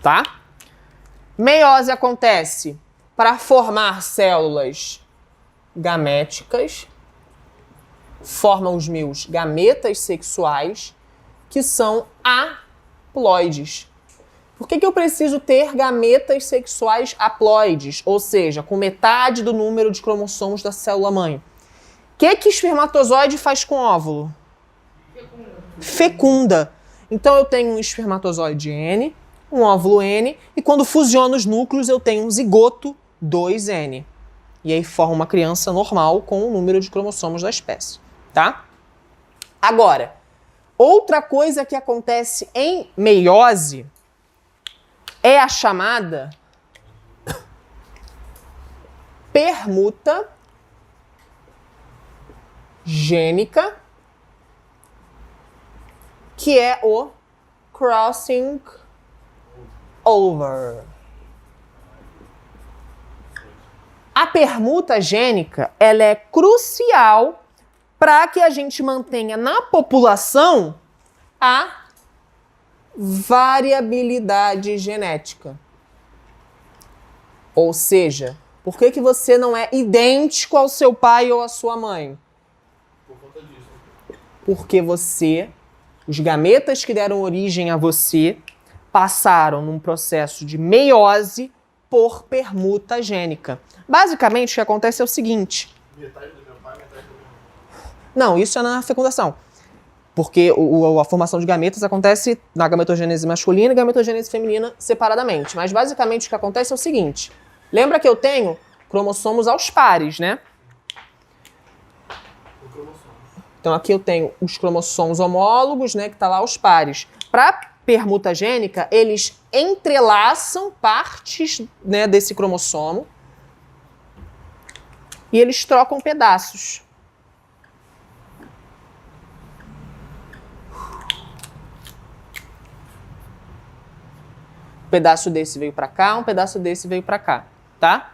Tá? Meiose acontece para formar células gaméticas, formam os meus gametas sexuais, que são haploides. Por que eu preciso ter gametas sexuais haploides? Ou seja, com metade do número de cromossomos da célula-mãe. O que espermatozoide faz com óvulo? Fecunda. Então eu tenho um espermatozoide N, um óvulo N, e quando fusiono os núcleos eu tenho um zigoto 2N. E aí forma uma criança normal com o número de cromossomos da espécie. Tá? Agora, outra coisa que acontece em meiose é a chamada permuta gênica, que é o crossing over. A permuta gênica, ela é crucial para que a gente mantenha na população a variabilidade genética. Ou seja, por que você não é idêntico ao seu pai ou à sua mãe? Por conta disso. Porque os gametas que deram origem a você, passaram num processo de meiose por permuta gênica. Basicamente, o que acontece é o seguinte. Metade do meu pai, metade do meu irmão. Não, isso é na fecundação. Porque a formação de gametas acontece na gametogênese masculina e gametogênese feminina separadamente. Mas basicamente o que acontece é o seguinte. Lembra que eu tenho cromossomos aos pares, né? Então aqui eu tenho os cromossomos homólogos, né, que tá lá aos pares. Para permuta gênica, eles entrelaçam partes, né, desse cromossomo e eles trocam pedaços. Um pedaço desse veio para cá, um pedaço desse veio para cá, tá?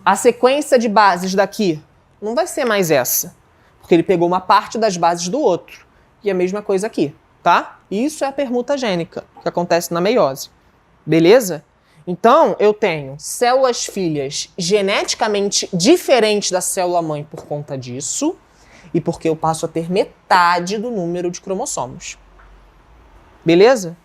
A sequência de bases daqui não vai ser mais essa, porque ele pegou uma parte das bases do outro. E a mesma coisa aqui, tá? Isso é a permuta gênica, que acontece na meiose. Beleza? Então, eu tenho células filhas geneticamente diferentes da célula-mãe por conta disso, e porque eu passo a ter metade do número de cromossomos. Beleza?